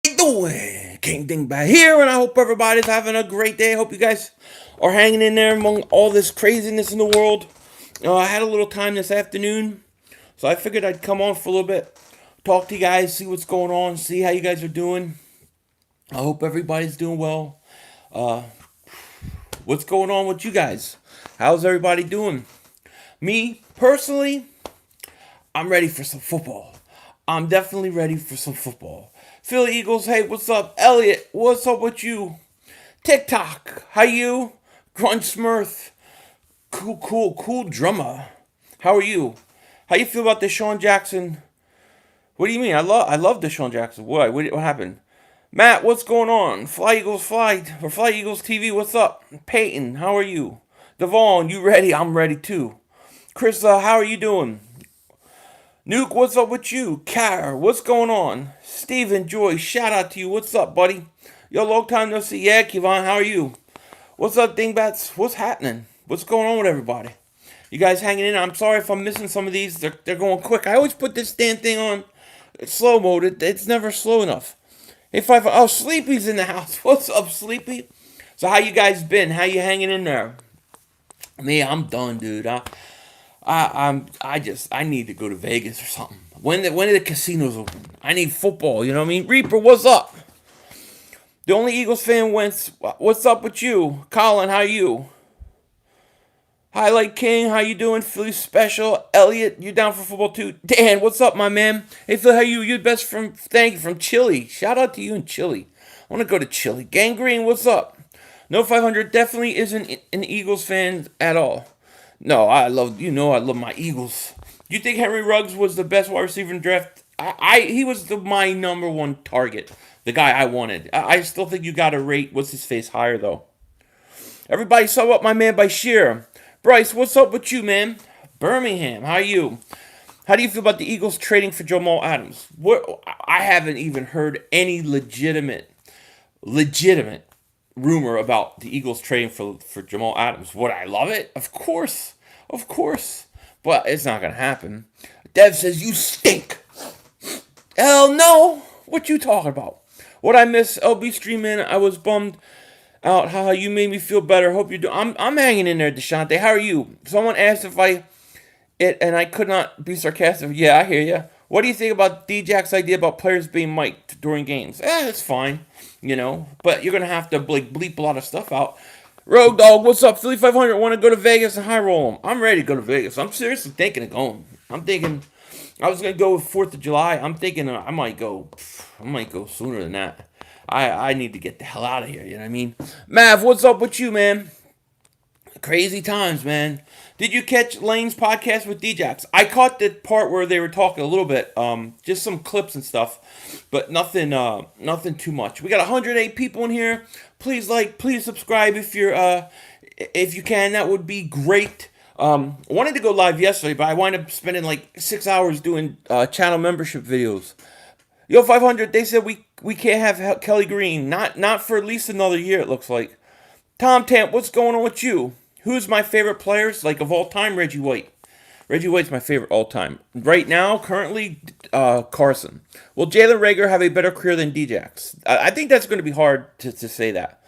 How you doing? King Dingbat here, and I hope everybody's having a great day. I hope you guys are hanging in there among all this craziness in the world. I had a little time this afternoon, so I figured I'd come on for a little bit, talk to you guys, see what's going on, see how you guys are doing. I hope everybody's doing well. Uh, what's going on with you guys? How's everybody doing? Me, personally, I'm ready for some football. I'm definitely ready for some football. Philly Eagles, hey, what's up? Elliot, what's up with you? TikTok, how you? Grunge Smurf, cool drummer. How are you? How you feel about Desean Jackson? What do you mean? I love Desean Jackson. What happened? Matt, what's going on? Fly Eagles Fly, or Fly Eagles TV, what's up? Peyton, how are you? Devon, you ready? I'm ready too. Chris, how are you doing? Nuke, what's up with you? Kara, what's going on? Steven, Joy, shout out to you. What's up, buddy? Yo, long time no see. Yeah, Kevon, how are you? What's up, Dingbats? What's happening? What's going on with everybody? You guys hanging in? I'm sorry if I'm missing some of these. They're going quick. I always put this damn thing on slow mode. It's never slow enough. Hey, oh, Sleepy's in the house. What's up, Sleepy? So how you guys been? How you hanging in there? Me, I'm done, dude. I need to go to Vegas or something. When are the casinos open? I need football, you know what I mean? Reaper, what's up? The only Eagles fan wins. What's up with you? Colin, how you? Highlight King, how you doing? Philly Special. Elliot, you down for football too? Dan, what's up, my man? Hey Phil, how you? You best thank you from Chile. Shout out to you in Chile. I want to go to Chile. Gangrene, what's up? No 500 definitely isn't an Eagles fan at all. No, I love my Eagles. Do you think Henry Ruggs was the best wide receiver in the draft? He was my number one target, the guy I wanted. I still think you got to rate what's his face higher though. Everybody saw up my man by Sheer. Bryce, what's up with you, man? Birmingham, how are you? How do you feel about the Eagles trading for Jamal Adams? I haven't even heard any legitimate rumor about the Eagles trading for Jamal Adams. Would I love it? Of course. Of course. But it's not going to happen. Dev says, you stink. Hell no. What you talking about? What I miss LB streaming, I was bummed out. How you made me feel better. Hope you do. I'm hanging in there, Deshante. How are you? Someone asked if and I could not be sarcastic. Yeah, I hear you. What do you think about D-Jack's idea about players being mic'd during games? It's fine, but you're going to have to bleep a lot of stuff out. Rogue Dog, what's up? Philly 500, want to go to Vegas and high roll them. I'm ready to go to Vegas. I'm seriously thinking of going. I'm thinking I was going to go with 4th of July. I'm thinking I might go sooner than that. I need to get the hell out of here, you know what I mean? Mav, what's up with you, man? Crazy times, man. Did you catch Lane's podcast with D-Jax? I caught the part where they were talking a little bit, just some clips and stuff, but nothing too much. We got 108 people in here. Please please subscribe if you can. That would be great. I wanted to go live yesterday, but I wound up spending like 6 hours doing channel membership videos. Yo, 500. They said we can't have Kelly Green, not for at least another year. It looks like. Tom Tamp, what's going on with you? Who's my favorite players, like of all time? Reggie White. Reggie White's my favorite all time. Right now, currently, Carson. Will Jalen Reagor have a better career than D-Jax? I think that's going to be hard to say that.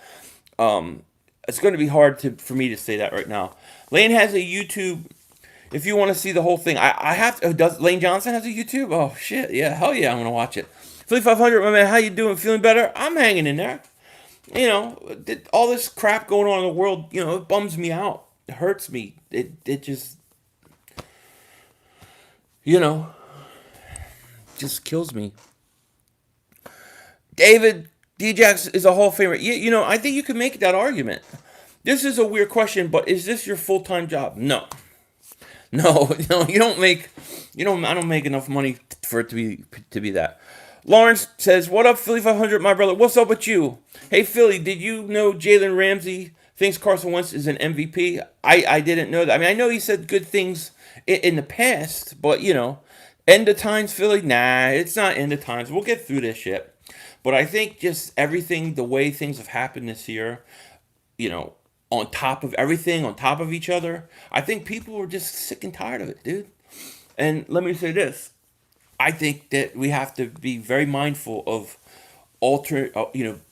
It's going to be hard for me to say that right now. Lane has a YouTube. If you want to see the whole thing, I have to. Does Lane Johnson has a YouTube? Oh shit, yeah, hell yeah, I'm gonna watch it. Philly 500, my man, how you doing? Feeling better? I'm hanging in there. All this crap going on in the world, it bums me out. It hurts me. It just, just kills me. David, D-Jax is a Hall of Famer. I think you can make that argument. This is a weird question, but is this your full-time job? No. No, you don't make, I don't make enough money for it to be that. Lawrence says, what up, Philly 500, my brother? What's up with you? Hey, Philly, did you know Jalen Ramsey thinks Carson Wentz is an MVP? I didn't know that. I mean, I know he said good things in the past, but, end of times, Philly? Nah, it's not end of times. We'll get through this shit. But I think just everything, the way things have happened this year, on top of everything, on top of each other, I think people were just sick and tired of it, dude. And let me say this. I think that we have to be very mindful of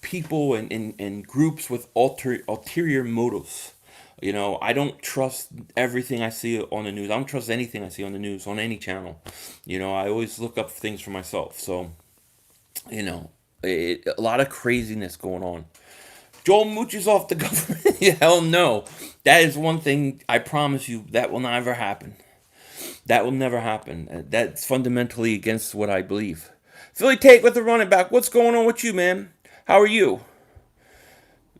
people and groups with ulterior motives. I don't trust everything I see on the news. I don't trust anything I see on the news on any channel. I always look up things for myself. So, a lot of craziness going on. Joel mooches off the government. Hell no. That is one thing I promise you that will never happen. That will never happen. That's fundamentally against what I believe. Philly Tate with the running back. What's going on with you, man? How are you?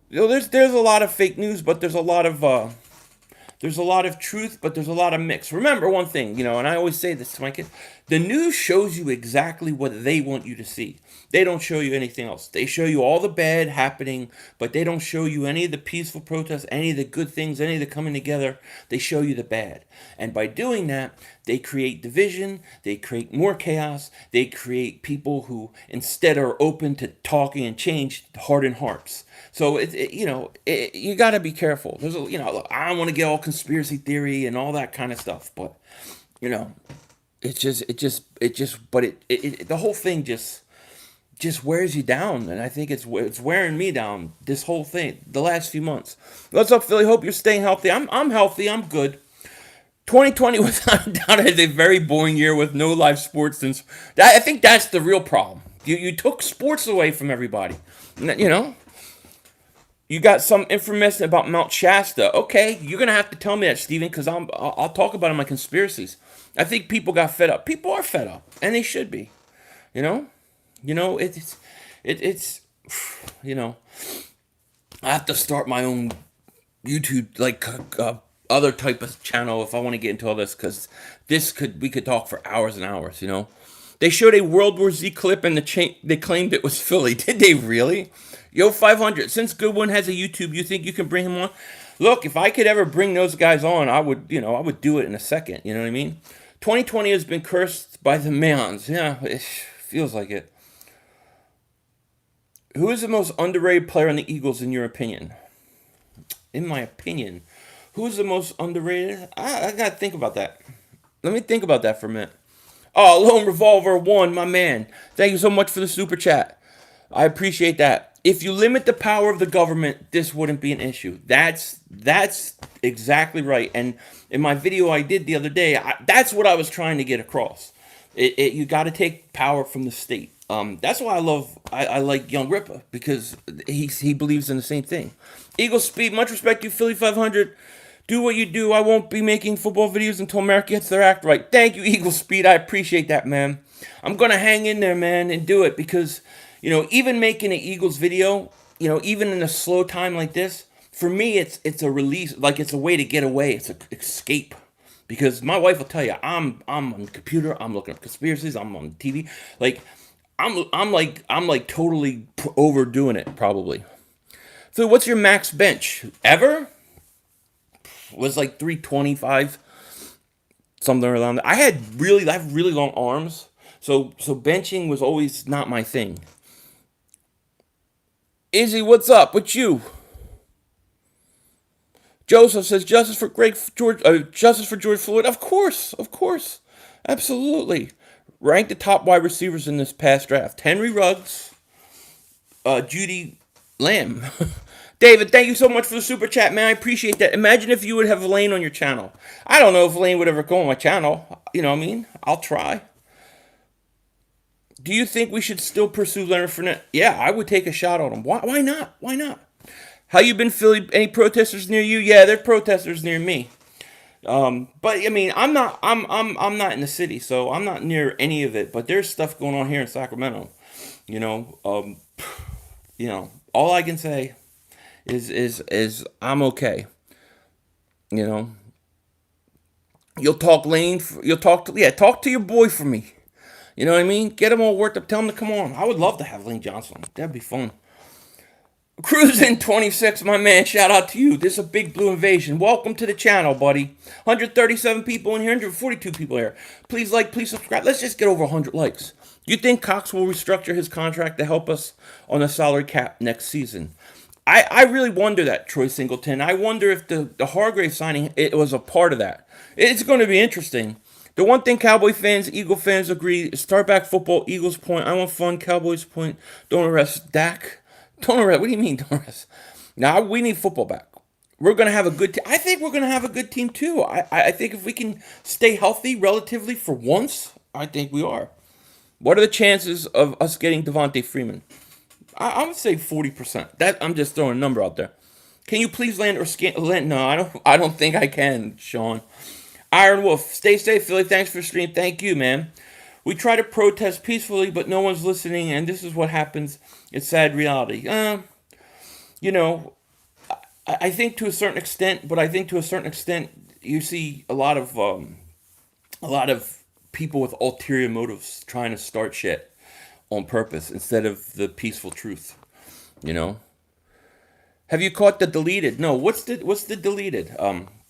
There's a lot of fake news, but there's a lot of truth, but there's a lot of mix. Remember one thing, and I always say this to my kids: the news shows you exactly what they want you to see. They don't show you anything else. They show you all the bad happening, but they don't show you any of the peaceful protests, any of the good things, any of the coming together. They show you the bad. And by doing that, they create division, they create more chaos, they create people who instead are open to talking and change, harden hearts. So you got to be careful. There's look, I don't want to get all conspiracy theory and all that kind of stuff, but the whole thing just wears you down, and I think it's wearing me down. This whole thing, the last few months. What's up, Philly? Hope you're staying healthy. I'm healthy. I'm good. 2020 without a doubt is a very boring year with no live sports. Since I think that's the real problem. You took sports away from everybody. You got some information about Mount Shasta. Okay, you're gonna have to tell me that, Steven, because I'll talk about it in my conspiracies. I think people got fed up. People are fed up, and they should be. It's I have to start my own YouTube other type of channel if I want to get into all this, because we could talk for hours and hours. They showed a World War Z clip and they claimed it was Philly. Did they really? Yo, 500. Since Goodwin has a YouTube, you think you can bring him on? Look, if I could ever bring those guys on, I would do it in a second. You know what I mean? 2020 has been cursed by the Mayans. Yeah, it feels like it. Who is the most underrated player on the Eagles in your opinion? In my opinion, who is the most underrated? I gotta think about that. Let me think about that for a minute. Oh, Lone Revolver 1, my man. Thank you so much for the super chat. I appreciate that. If you limit the power of the government, this wouldn't be an issue. That's exactly right. And in my video I did the other day, that's what I was trying to get across. You got to take power from the state. That's why I like Young Ripper, because he believes in the same thing. Eagle Speed, much respect to you, Philly 500. Do what you do. I won't be making football videos until America gets their act right. Thank you, Eagle Speed. I appreciate that, man. I'm going to hang in there, man, and do it, because, even making an Eagles video, even in a slow time like this, for me, it's a release, it's a way to get away. It's an escape. Because my wife will tell you, I'm on the computer, I'm looking up conspiracies, I'm on TV. I'm totally overdoing it, probably. So what's your max bench? Ever? Was 325, something around that. I have really long arms, so benching was always not my thing. Izzy, what's up with you? Joseph says justice for George Floyd. Of course, absolutely. Rank the top wide receivers in this past draft: Henry Ruggs, Judy Lamb. David, thank you so much for the super chat, man. I appreciate that. Imagine if you would have Lane on your channel. I don't know if Lane would ever go on my channel. You know what I mean? I'll try. Do you think we should still pursue Leonard Fournette? Yeah, I would take a shot on him. Why not? Why not? How you been, Philly? Any protesters near you? Yeah, there are protesters near me. But I mean, I'm not in the city, so I'm not near any of it. But there's stuff going on here in Sacramento. All I can say is I'm okay. You'll talk Lane. Talk to your boy for me. You know what I mean? Get him all worked up. Tell him to come on. I would love to have Lane Johnson. That'd be fun. Cruising 26, my man. Shout out to you. This is a Big Blue Invasion. Welcome to the channel, buddy. 137 people in here. 142 people here. Please please subscribe. Let's just get over 100 likes. You think Cox will restructure his contract to help us on the salary cap next season? I really wonder that, Troy Singleton. I wonder if the Hargrave signing, it was a part of that. It's going to be interesting. The one thing Cowboy fans, Eagle fans agree: start back football. Eagles point. I want fun. Cowboys point. Don't arrest Dak. Don't arrest. What do you mean don't arrest? Now we need football back. We're gonna have a good. I think we're gonna have a good team too. I think if we can stay healthy relatively for once, I think we are. What are the chances of us getting Devontae Freeman? I would say 40%. That I'm just throwing a number out there. Can you please land or land? No, I don't. I don't think I can, Sean. Iron Wolf, stay safe, Philly. Thanks for the stream. Thank you, man. We try to protest peacefully, but no one's listening, and this is what happens. It's sad reality. You know, I think to a certain extent, but I think to a certain extent, you see a lot of people with ulterior motives trying to start shit on purpose instead of the peaceful truth. You know. Have you caught the deleted? No. What's the deleted?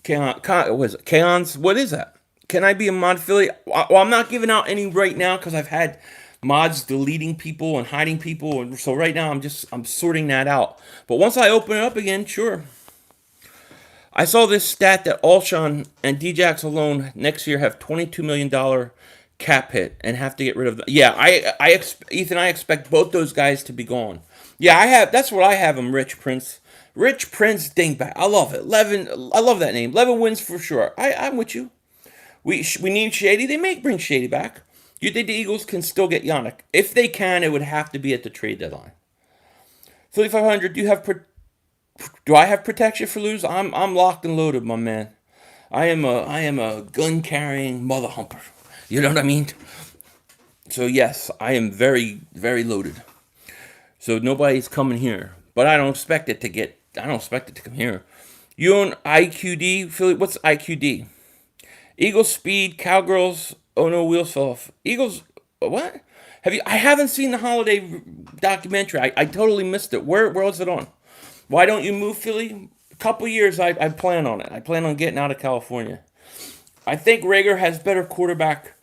Kaon's. What is that? Can I be a mod affiliate? Well, I'm not giving out any right now because I've had mods deleting people and hiding people, and so right now I'm sorting that out. But once I open it up again, sure. I saw this stat that Alshon and Djax alone next year have $22 million cap hit and have to get rid of them. Yeah, Ethan, I expect both those guys to be gone. Yeah, I have. That's what I have him. Rich Prince Dingbat. I love it. 11. I love that name. 11 wins for sure. I'm with you. We need Shady. They may bring Shady back. You think the Eagles can still get Yannick? If they can, it would have to be at the trade deadline. 3,500. Do I have protection for lose? I'm locked and loaded, my man. I am a gun carrying mother humper. You know what I mean? So yes, I am very, very loaded. So nobody's coming here, but I don't expect it to come here. You own IQD, Philly? What's IQD? Eagles speed, Cowgirls. Oh no, wheels fell off. Eagles. What? I haven't seen the holiday documentary. I totally missed it. Where was it on? Why don't you move, Philly? A couple years. I plan on it. I plan on getting out of California. I think Rager has better quarterback,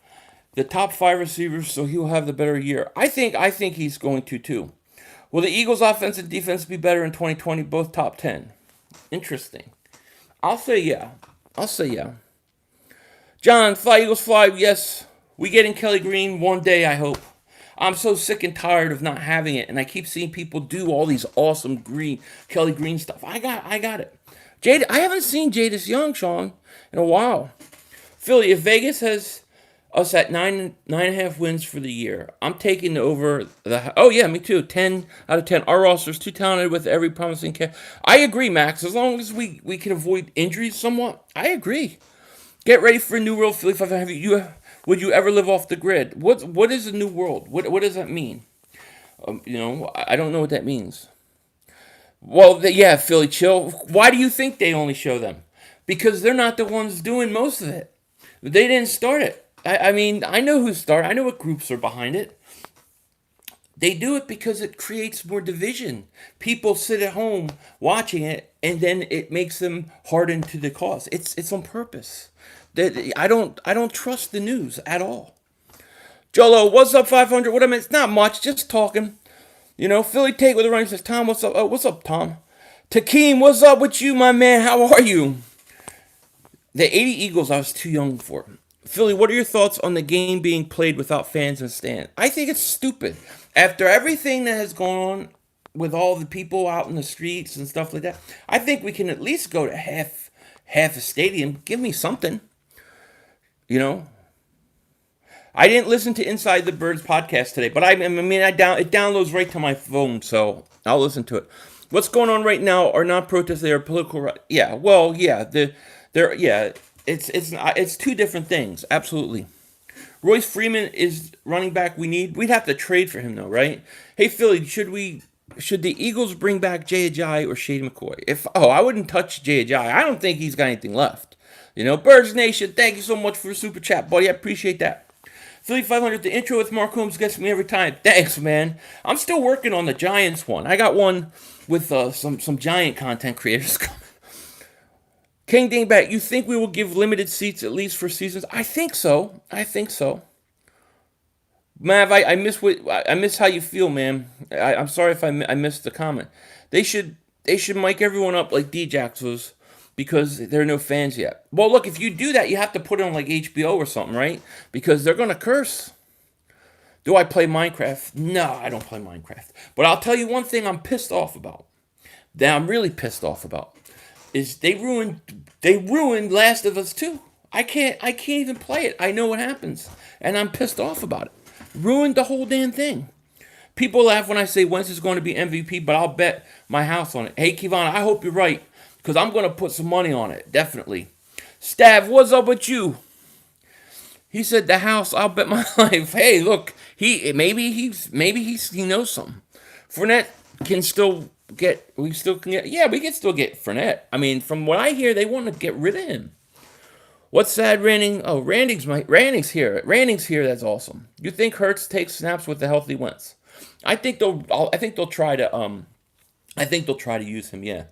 the top 5 receivers, so he'll have the better year. I think he's going to too. Will the Eagles' offense and defense be better in 2020? Both top 10. Interesting. I'll say yeah. John, fly Eagles fly. Yes, we getting Kelly Green one day, I hope. I'm so sick and tired of not having it, and I keep seeing people do all these awesome Kelly Green stuff. I got it. Jade, I haven't seen Jadis Young, Sean, in a while. Philly, if Vegas has us at 9.5 wins for the year, I'm taking over the. Oh yeah, me too. 10 out of 10. Our roster's too talented with every promising I agree, Max. As long as we can avoid injuries somewhat, I agree. Get ready for a new world, Philly. Would you ever live off the grid? What is a new world? What does that mean? I don't know what that means. Well, yeah, Philly, chill. Why do you think they only show them? Because they're not the ones doing most of it. They didn't start it. I mean, I know who started. I know what groups are behind it. They do it because it creates more division. People sit at home watching it, and then it makes them harden to the cause. It's on purpose. I don't trust the news at all. Jolo, what's up, 500? What I mean, it's not much, just talking. Philly Tate with the running says, Tom, what's up? Oh, what's up, Tom? Takeem, what's up with you, my man? How are you? The 80 Eagles, I was too young for. Philly, what are your thoughts on the game being played without fans and stands? I think it's stupid. After everything that has gone on with all the people out in the streets and stuff like that, I think we can at least go to half a stadium. Give me something. I didn't listen to Inside the Birds podcast today, but it downloads right to my phone, so I'll listen to it. What's going on right now are not protests; they are political. Yeah, well, yeah, it's two different things. Absolutely. Royce Freeman is running back we need. We'd have to trade for him though, right? Hey Philly, should the Eagles bring back Jay Ajayi or Shady McCoy? I wouldn't touch Jay Ajayi. I don't think he's got anything left. Birds Nation, thank you so much for the super chat, buddy. I appreciate that. Philly 500, the intro with Mark Holmes gets me every time. Thanks, man. I'm still working on the Giants one. I got one with some Giant content creators coming. King Dingbat, you think we will give limited seats at least for seasons? I think so. Mav, I miss how you feel, man. I'm sorry if I missed the comment. They should mic everyone up like Djax was because there are no fans yet. Well, look, if you do that, you have to put it on like HBO or something, right? Because they're going to curse. Do I play Minecraft? No, I don't play Minecraft. But I'll tell you one thing I'm pissed off about. That I'm really pissed off about is they ruined Last of Us 2. I can't even play it. I know what happens, and I'm pissed off about it. Ruined the whole damn thing. People laugh when I say Wentz is going to be MVP, but I'll bet my house on it. Hey, Kevon, I hope you're right, because I'm going to put some money on it, definitely. Stav, what's up with you? He said the house, I'll bet my life. Hey, look, he knows something. Fournette can still get, we can still get Fournette. I mean, from what I hear, they want to get rid of him. What's sad, Ranning? Oh, Ranning's here. Ranning's here. That's awesome. You think Hurts takes snaps with the healthy Wentz? I think they'll try to use him. Yeah.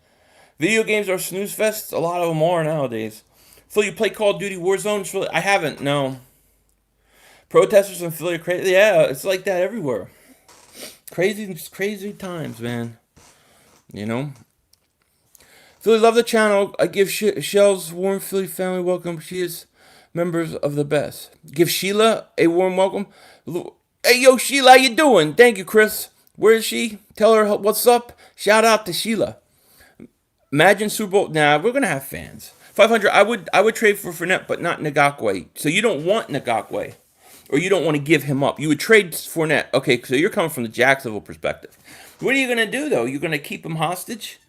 Video games are snooze fests. A lot of them are nowadays. Phil, you play Call of Duty Warzone? I haven't. No. Protesters in Philly are crazy. Yeah, it's like that everywhere. Crazy times, man. You know. Philly, love the channel. I give Shell's warm Philly family welcome. She is members of the best. Give Sheila a warm welcome. Hey, yo, Sheila, how you doing? Thank you, Chris. Where is she? Tell her what's up. Shout out to Sheila. Imagine Super Bowl. Nah, we're gonna have fans. 500. I would trade for Fournette, but not Ngakoue. So you don't want Ngakoue, or you don't want to give him up. You would trade Fournette. Okay, so you're coming from the Jacksonville perspective. What are you gonna do though? You're gonna keep him hostage?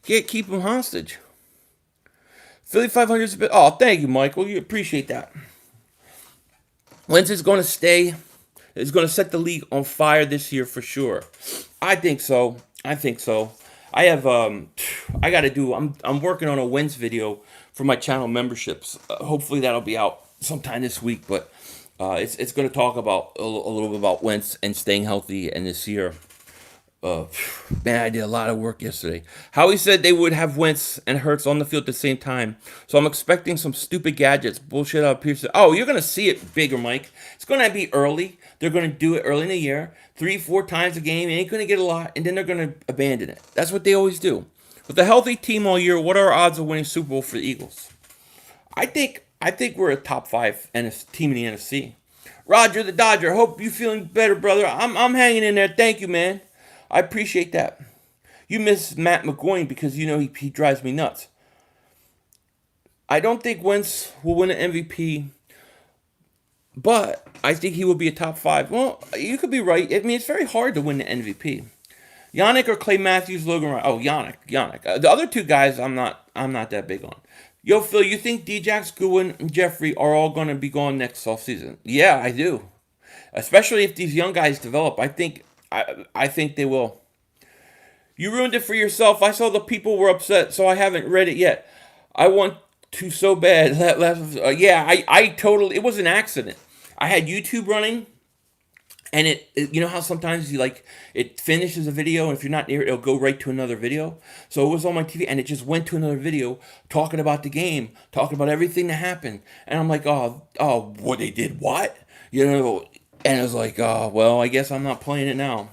Keep him hostage. Philly 500's a bit. Oh, thank you, Michael. You appreciate that. Wentz is going to stay. Is going to set the league on fire this year for sure. I think so. I have. I got to do. I'm working on a Wentz video for my channel memberships. Hopefully that'll be out sometime this week. But it's going to talk about a little bit about Wentz and staying healthy and this year. Man, I did a lot of work yesterday. Howie said they would have Wentz and Hurts on the field at the same time. So I'm expecting some stupid gadgets. Bullshit out of Pearson. Oh, you're going to see it bigger, Mike. It's going to be early. They're going to do it early in the year. 3-4 times a game. You ain't going to get a lot. And then they're going to abandon it. That's what they always do. With a healthy team all year, what are our odds of winning Super Bowl for the Eagles? I think we're a top 5 team in the NFC. Roger the Dodger. Hope you feeling better, brother. I'm hanging in there. Thank you, man. I appreciate that. You miss Matt McGoin because you know he drives me nuts. I don't think Wentz will win an MVP, but I think he will be a top 5. Well, you could be right. I mean, it's very hard to win the MVP. Yannick or Clay Matthews, Logan Ryan. Oh, Yannick. The other two guys, I'm not that big on. Yo, Phil, you think Djax, Goodwin, and Jeffrey are all going to be gone next offseason? Yeah, I do. Especially if these young guys develop. I think they will. You ruined it for yourself. I saw the people were upset, so I haven't read it yet. I want to so bad. I totally. It was an accident. I had YouTube running, and it you know how sometimes it finishes a video, and if you're not near it, it'll go right to another video. So it was on my TV, and it just went to another video talking about the game, talking about everything that happened, and I'm like, oh, what they did, what, you know. And it was like, oh, well, I guess I'm not playing it now.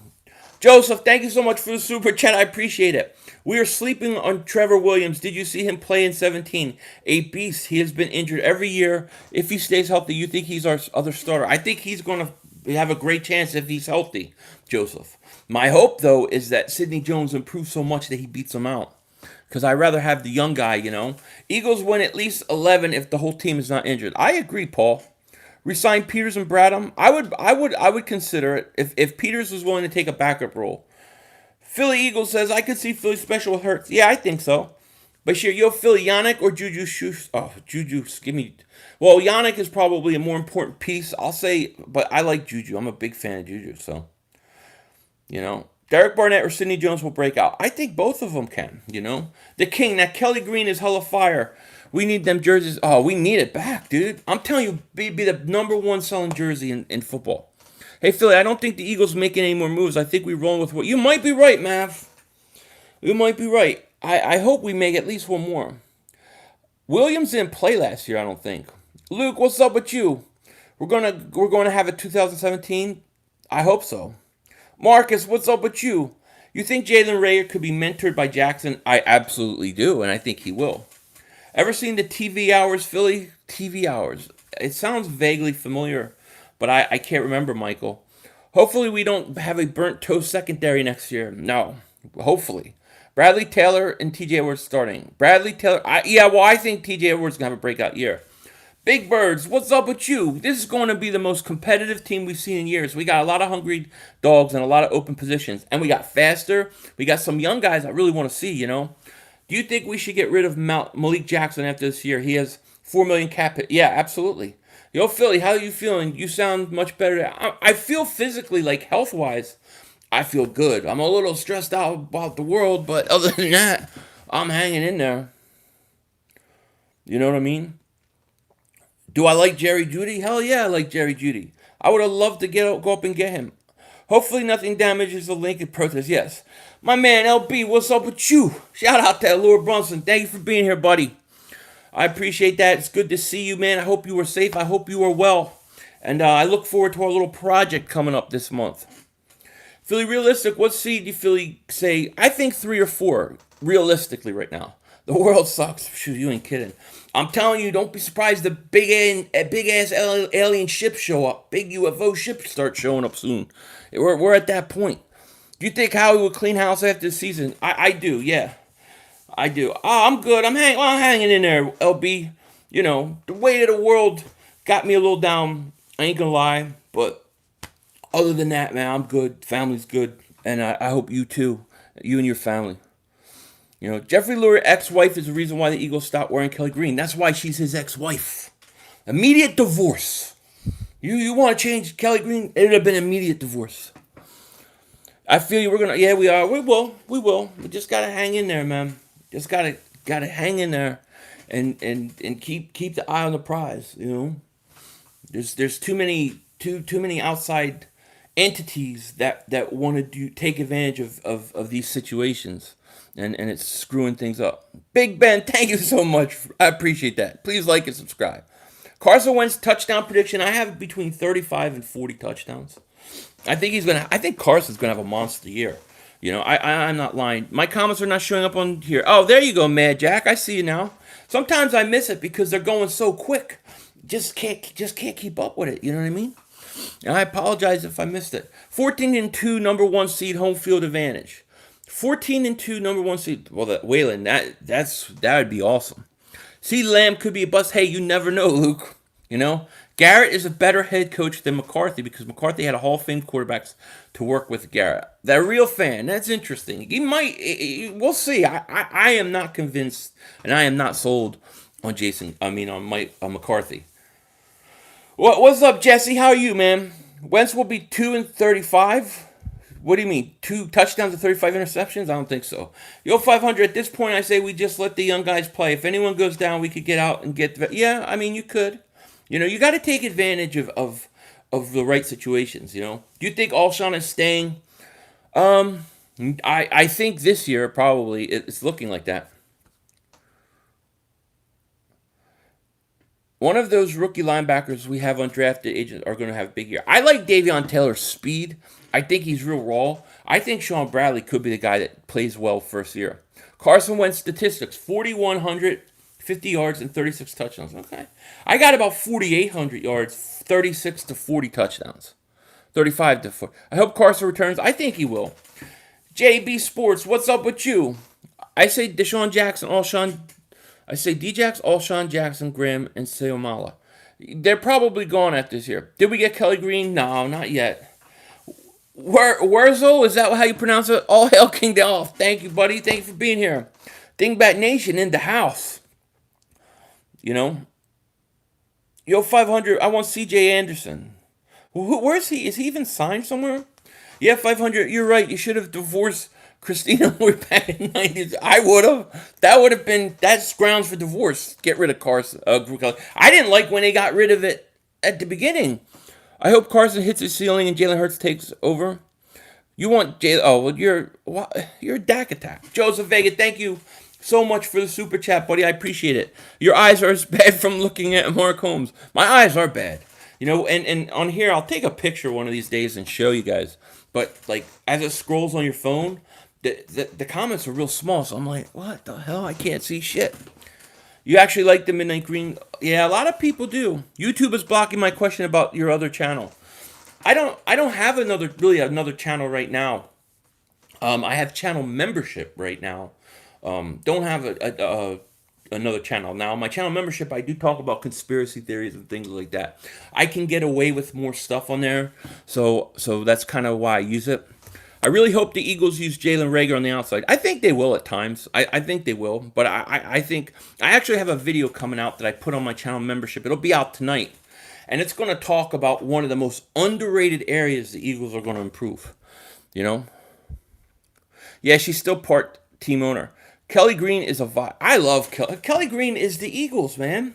Joseph, thank you so much for the super chat. I appreciate it. We are sleeping on Trevor Williams. Did you see him play in 17? A beast. He has been injured every year. If he stays healthy, you think he's our other starter? I think he's going to have a great chance if he's healthy, Joseph. My hope, though, is that Sidney Jones improves so much that he beats him out. Because I'd rather have the young guy, you know. Eagles win at least 11 if the whole team is not injured. I agree, Paul. Resign Peters and Bradham. I would consider it if Peters was willing to take a backup role. Philly Eagles says I could see Philly special with Hurts. Yeah, I think so. But sure, yo, Philly Yannick or Juju Shoes? Oh, Juju, give me. Well, Yannick is probably a more important piece. I'll say, but I like Juju. I'm a big fan of Juju. So, you know, Derek Barnett or Sidney Jones will break out. I think both of them can. You know, the King. That Kelly Green is hella fire. We need them jerseys. Oh, we need it back, dude. I'm telling you, be the number 1 selling jersey in football. Hey, Philly, I don't think the Eagles making any more moves. I think we roll with what... You might be right, Mav. You might be right. I hope we make at least one more. Williams didn't play last year, I don't think. Luke, what's up with you? We're gonna have a 2017? I hope so. Marcus, what's up with you? You think Jalen Reagor could be mentored by Jackson? I absolutely do, and I think he will. Ever seen the TV Hours, Philly? TV Hours. It sounds vaguely familiar, but I can't remember, Michael. Hopefully we don't have a burnt toast secondary next year. No. Hopefully. Bradley Taylor and TJ Edwards starting. Bradley Taylor. I think TJ Edwards is going to have a breakout year. Big Birds, what's up with you? This is going to be the most competitive team we've seen in years. We got a lot of hungry dogs and a lot of open positions. And we got faster. We got some young guys I really want to see, you know. Do you think we should get rid of Malik Jackson after this year? He has $4 million cap hit. Yeah, absolutely. Yo, Philly, how are you feeling? You sound much better. I feel physically, like health-wise, I feel good. I'm a little stressed out about the world, but other than that, I'm hanging in there. You know what I mean? Do I like Jerry Jeudy? Hell yeah, I like Jerry Jeudy. I would have loved to go up and get him. Hopefully nothing damages the Lincoln protest. Yes. My man, LB, what's up with you? Shout out to Lord Brunson. Thank you for being here, buddy. I appreciate that. It's good to see you, man. I hope you were safe. I hope you are well. And I look forward to our little project coming up this month. Philly Realistic, what seed do Philly say? I think 3 or 4, realistically, right now. The world sucks. Shoot, you ain't kidding. I'm telling you, don't be surprised if big ass alien ships show up. Big UFO ships start showing up soon. We're at that point. Do you think Howie would clean house after the season? I do, yeah. I do. Oh, I'm good. I'm hanging in there, LB. You know, the weight of the world got me a little down. I ain't gonna lie. But other than that, man, I'm good. Family's good. And I hope you too. You and your family. You know, Jeffrey Lurie, ex-wife, is the reason why the Eagles stopped wearing Kelly Green. That's why she's his ex-wife. Immediate divorce. You want to change Kelly Green? It would have been immediate divorce. I feel you. We're gonna. Yeah, we are. We will. We just gotta hang in there, man. Just gotta hang in there, and keep the eye on the prize. You know, there's too many outside entities that want to take advantage of these situations. And it's screwing things up. Big Ben, thank you so much. I appreciate that. Please like and subscribe. Carson Wentz touchdown prediction. I have between 35 and 40 touchdowns. I think Carson's gonna have a monster year. You know, I'm not lying. My comments are not showing up on here. Oh, there you go, Mad Jack. I see you now. Sometimes I miss it because they're going so quick. Just can't keep up with it. You know what I mean? And I apologize if I missed it. 14-2, number 1 seed, home field advantage. 14-2, number 1 seed. Well, Waylon, that would be awesome. CeeDee Lamb could be a bust. Hey, you never know, Luke. You know, Garrett is a better head coach than McCarthy because McCarthy had a Hall of Fame quarterbacks to work with Garrett. That real fan. That's interesting. He might. We'll see. I am not convinced, and I am not sold on on McCarthy. What's up, Jesse? How are you, man? Wentz will be 2-35. What do you mean? 2 touchdowns and 35 interceptions? I don't think so. Yo, 500, at this point, I say we just let the young guys play. If anyone goes down, we could get out and get... Yeah, I mean, you could. You know, you got to take advantage of the right situations, you know? Do you think Alshon is staying? I think this year, probably, it's looking like that. One of those rookie linebackers we have undrafted agents are going to have a big year. I like Davion Taylor's speed. I think he's real raw. I think Sean Bradley could be the guy that plays well first year. Carson Wentz statistics, 4,150 yards and 36 touchdowns. Okay. I got about 4,800 yards, 36 to 40 touchdowns. 35 to 40. I hope Carson returns. I think he will. JB Sports, what's up with you? I say Deshaun Jackson, I say D-Jax, Alshon Jackson, Graham, and Seumala. They're probably gone at this year. Did we get Kelly Green? No, not yet. Wurzel, is that how you pronounce it? All hail King Dolph. Thank you, buddy. Thank you for being here. Dingbat Nation in the house. You know? Yo, 500, I want CJ Anderson. Where's he? Is he even signed somewhere? Yeah, 500, you're right. You should have divorced Christina back in the 90s. I would have. That's grounds for divorce. Get rid of Carson. I didn't like when they got rid of it at the beginning. I hope Carson hits his ceiling and Jalen Hurts takes over. You want Jalen? Oh, well, you're a Dak attack. Joseph Vega, thank you so much for the super chat, buddy. I appreciate it. Your eyes are as bad from looking at Mark Holmes. My eyes are bad. You know, and on here, I'll take a picture one of these days and show you guys. But, like, as it scrolls on your phone, the comments are real small. So I'm like, what the hell? I can't see shit. You actually like the Midnight Green? Yeah, a lot of people do. YouTube is blocking my question about your other channel. I don't have another channel right now. I have channel membership right now. Don't have another channel now. My channel membership, I do talk about conspiracy theories and things like that. I can get away with more stuff on there, so that's kind of why I use it. I really hope the Eagles use Jalen Reagor on the outside. I think they will at times. I think they will, but I think I actually have a video coming out that I put on my channel membership. It'll be out tonight, and it's going to talk about one of the most underrated areas the Eagles are going to improve. You know. Yeah, she's still part team owner. Kelly Green is a vibe. I love Kelly. Kelly Green is the Eagles, man.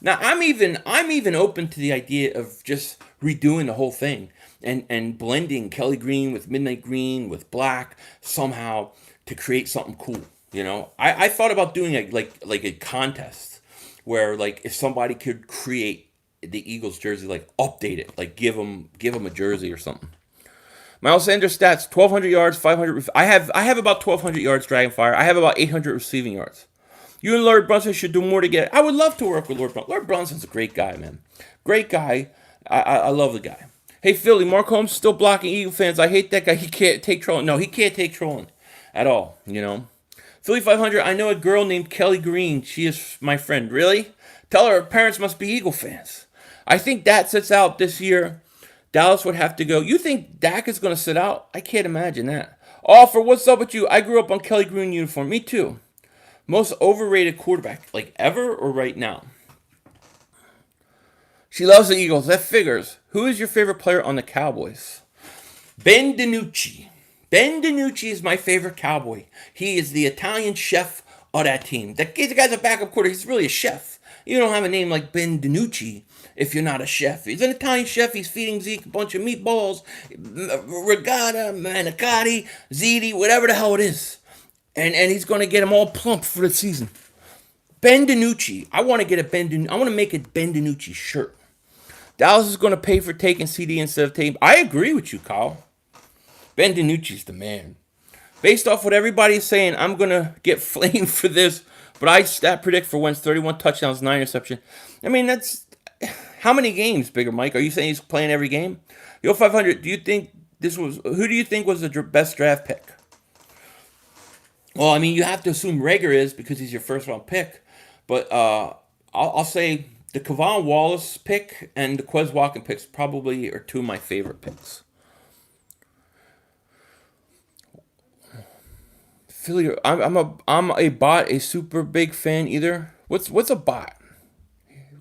Now I'm even open to the idea of just redoing the whole thing and blending Kelly Green with Midnight Green with black somehow to create something cool. You know, I thought about doing like a contest where like if somebody could create the Eagles jersey, like update it, like give them a jersey or something. Miles Sanders stats: 1,200 yards, 500. I have about 1,200 yards dragon fire. I have about 800 receiving yards. You and Lord Brunson should do more together. I would love to work with Lord Brunson. Lord Brunson's a great guy, man. Great guy. I love the guy. Hey, Philly, Mark Holmes still blocking Eagle fans. I hate that guy. He can't take trolling. No, he can't take trolling at all, you know. Philly 500, I know a girl named Kelly Green. She is my friend. Really? Tell her parents must be Eagle fans. I think that sits out this year. Dallas would have to go. You think Dak is going to sit out? I can't imagine that. Offer, what's up with you? I grew up on Kelly Green uniform. Me too. Most overrated quarterback, like ever or right now? She loves the Eagles. That figures. Who is your favorite player on the Cowboys? Ben DiNucci. Ben DiNucci is my favorite Cowboy. He is the Italian chef of that team. The guy's a backup quarterback. He's really a chef. You don't have a name like Ben DiNucci if you're not a chef. He's an Italian chef. He's feeding Zeke a bunch of meatballs, regatta, manicotti, ziti, whatever the hell it is. And he's going to get them all plump for the season. Ben DiNucci. I want to make a Ben DiNucci shirt. Dallas is going to pay for taking CD instead of tape. I agree with you, Kyle. Ben DiNucci's the man. Based off what everybody is saying, I'm going to get flamed for this. But I stat predict for Wentz 31 touchdowns, 9 interceptions. I mean, that's... How many games, Bigger Mike? Are you saying he's playing every game? Yo, 500, who do you think was the best draft pick? Well, I mean, you have to assume Reagor is because he's your first round pick. But I'll say the Kevon Wallace pick and the Quez Watkins picks probably are two of my favorite picks. Philly, I'm a bot, a super big fan either. What's a bot?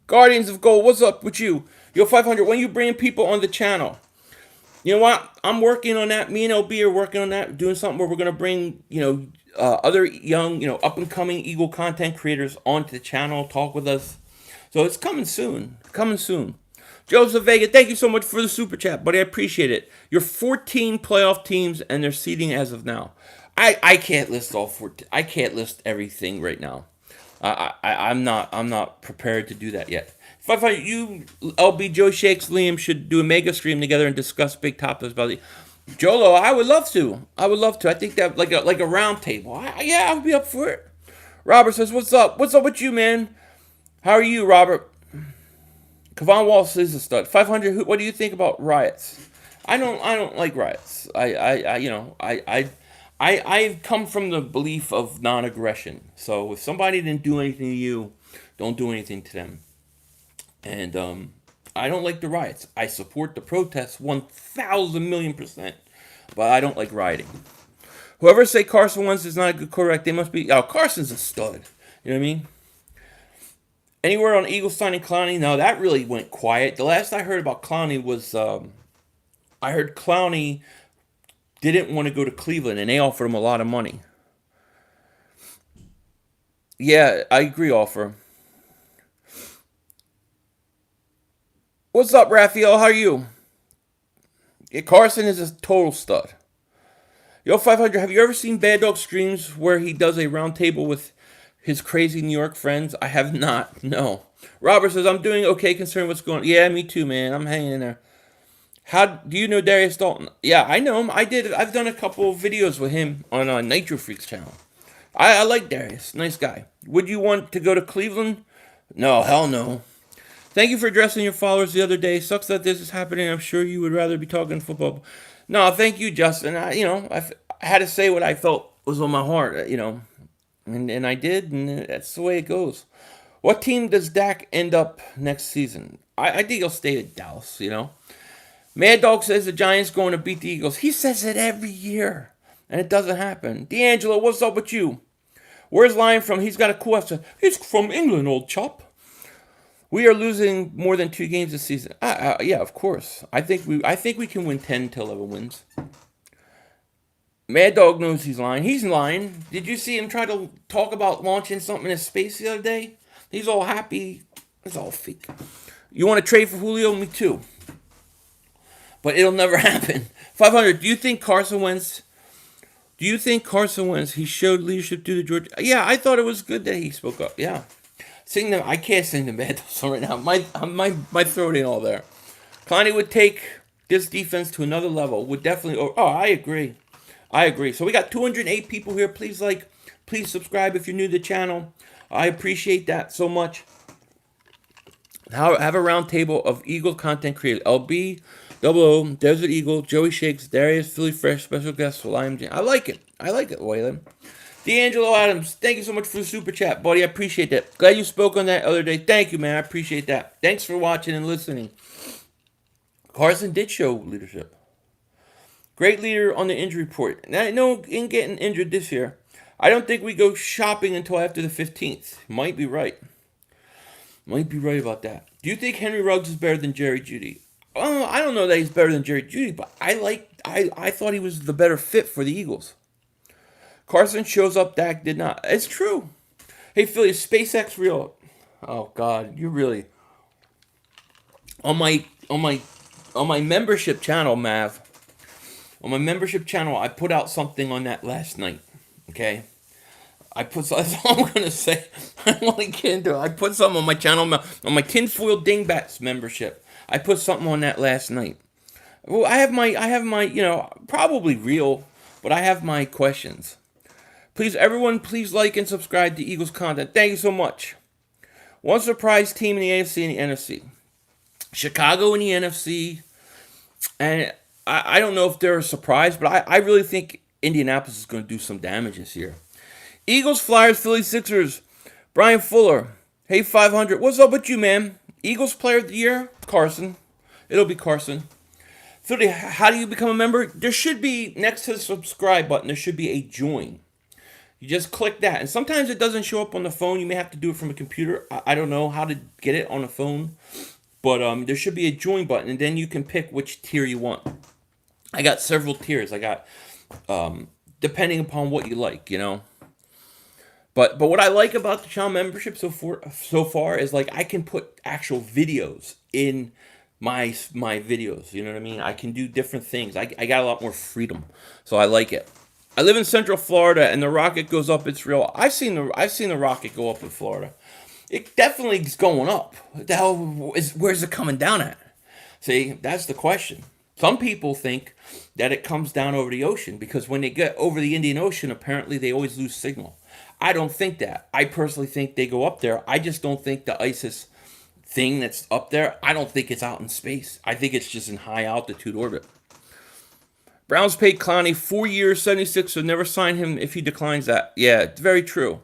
Guardians of Gold, what's up with you? Yo, 500, when you bring people on the channel? You know what? I'm working on that. Me and LB are working on that, doing something where we're going to bring, other young, up-and-coming Eagle content creators onto the channel, talk with us. So it's coming soon. Joseph Vega, thank you so much for the super chat, buddy. I appreciate it. You're 14 playoff teams, and they're seeding as of now. I can't list all 14. I can't list everything right now. I'm not prepared to do that yet. If I find you, LB, Joe Shakes, Liam should do a mega stream together and discuss big topics about it. Jolo, I would love to. I think that like a round table. I would be up for it. Robert says, "What's up? What's up with you, man? How are you, Robert?" Kevon Wallace is a stud. 500. What do you think about riots? I don't like riots. I've come from the belief of non-aggression. So if somebody didn't do anything to you, don't do anything to them. And I don't like the riots. I support the protests 1,000,000,000%, but I don't like rioting. Whoever say Carson Wentz is not a good quarterback, they must be... Oh, Carson's a stud. You know what I mean? Anywhere on Eagles signing Clowney? No, that really went quiet. The last I heard about Clowney was... I heard Clowney didn't want to go to Cleveland, and they offered him a lot of money. Yeah, I agree, offer. What's up, Raphael? How are you? Yeah, Carson is a total stud. Yo, 500, have you ever seen Bad Dog Streams where he does a round table with his crazy New York friends? I have not, no. Robert says, I'm doing okay concerning what's going on. Yeah, me too, man. I'm hanging in there. How do you know Darius Dalton? Yeah, I know him. I've done a couple of videos with him on Nitro Freaks channel. I like Darius. Nice guy. Would you want to go to Cleveland? No, hell no. Thank you for addressing your followers the other day. Sucks that this is happening. I'm sure you would rather be talking football. No, thank you, Justin. I had to say what I felt was on my heart, and I did, and that's the way it goes. What team does Dak end up next season? I think he'll stay at Dallas. Mad Dog says the Giants going to beat the Eagles. He says it every year, and it doesn't happen. D'Angelo, what's up with you? Where's Lion from? He's got a cool accent. He's from England, old chop. We are losing more than 2 games this season. Yeah, of course. I think we can win 10 to 11 wins. Mad Dog knows he's lying. He's lying. Did you see him try to talk about launching something in space the other day? He's all happy. It's all fake. You want to trade for Julio? Me too. But it'll never happen. 500. Do you think Carson Wentz, he showed leadership due to Georgia? Yeah, I thought it was good that he spoke up. Yeah. Sing them. I can't sing the bad song right now. My throat ain't all there. Clowney would take this defense to another level. Would definitely. Oh, I agree. So we got 208 people here. Please subscribe if you're new to the channel. I appreciate that so much. Have a round table of Eagle content creators. LB, Double O, Desert Eagle, Joey Shakes, Darius, Philly Fresh, special guest, Liam J. I like it, Waylon. D'Angelo Adams, thank you so much for the super chat, buddy. I appreciate that. Glad you spoke on that other day. Thank you, man. I appreciate that. Thanks for watching and listening. Carson did show leadership. Great leader on the injury report. Now, in getting injured this year, I don't think we go shopping until after the 15th. Might be right. Might be right about that. Do you think Henry Ruggs is better than Jerry Jeudy? I don't know that he's better than Jerry Jeudy, but I thought he was the better fit for the Eagles. Carson shows up, Dak did not. It's true. Hey, Philly, is SpaceX real? Oh God, you really on my membership channel, Mav. On my membership channel, I put out something on that last night. Okay, that's all I'm gonna say. I only can't do it. I put something on my channel on my Tinfoil Dingbats membership. I put something on that last night. Well, I have my probably real, but I have my questions. Please, everyone, please like and subscribe to Eagles content. Thank you so much. One surprise team in the AFC and the NFC. Chicago in the NFC. And I don't know if they're a surprise, but I really think Indianapolis is going to do some damage this year. Eagles, Flyers, Philly, Sixers. Brian Fuller. Hey, 500. What's up with you, man? Eagles player of the year? Carson. It'll be Carson. 30. How do you become a member? There should be, next to the subscribe button, there should be a join. You just click that. And sometimes it doesn't show up on the phone. You may have to do it from a computer. I don't know how to get it on the phone. But there should be a join button. And then you can pick which tier you want. I got several tiers. I got, depending upon what you like, But what I like about the channel membership so far is like I can put actual videos in my videos. You know what I mean? I can do different things. I got a lot more freedom. So I like it. I live in Central Florida, and the rocket goes up. It's real. I've seen the rocket go up in Florida. It definitely is going up. What the hell where's it coming down at? See, that's the question. Some people think that it comes down over the ocean because when they get over the Indian Ocean, apparently they always lose signal. I don't think that. I personally think they go up there. I just don't think the ISIS thing that's up there, I don't think it's out in space. I think it's just in high altitude orbit. Browns paid Clowney 4 years, 76, so never sign him if he declines that. Yeah, it's very true.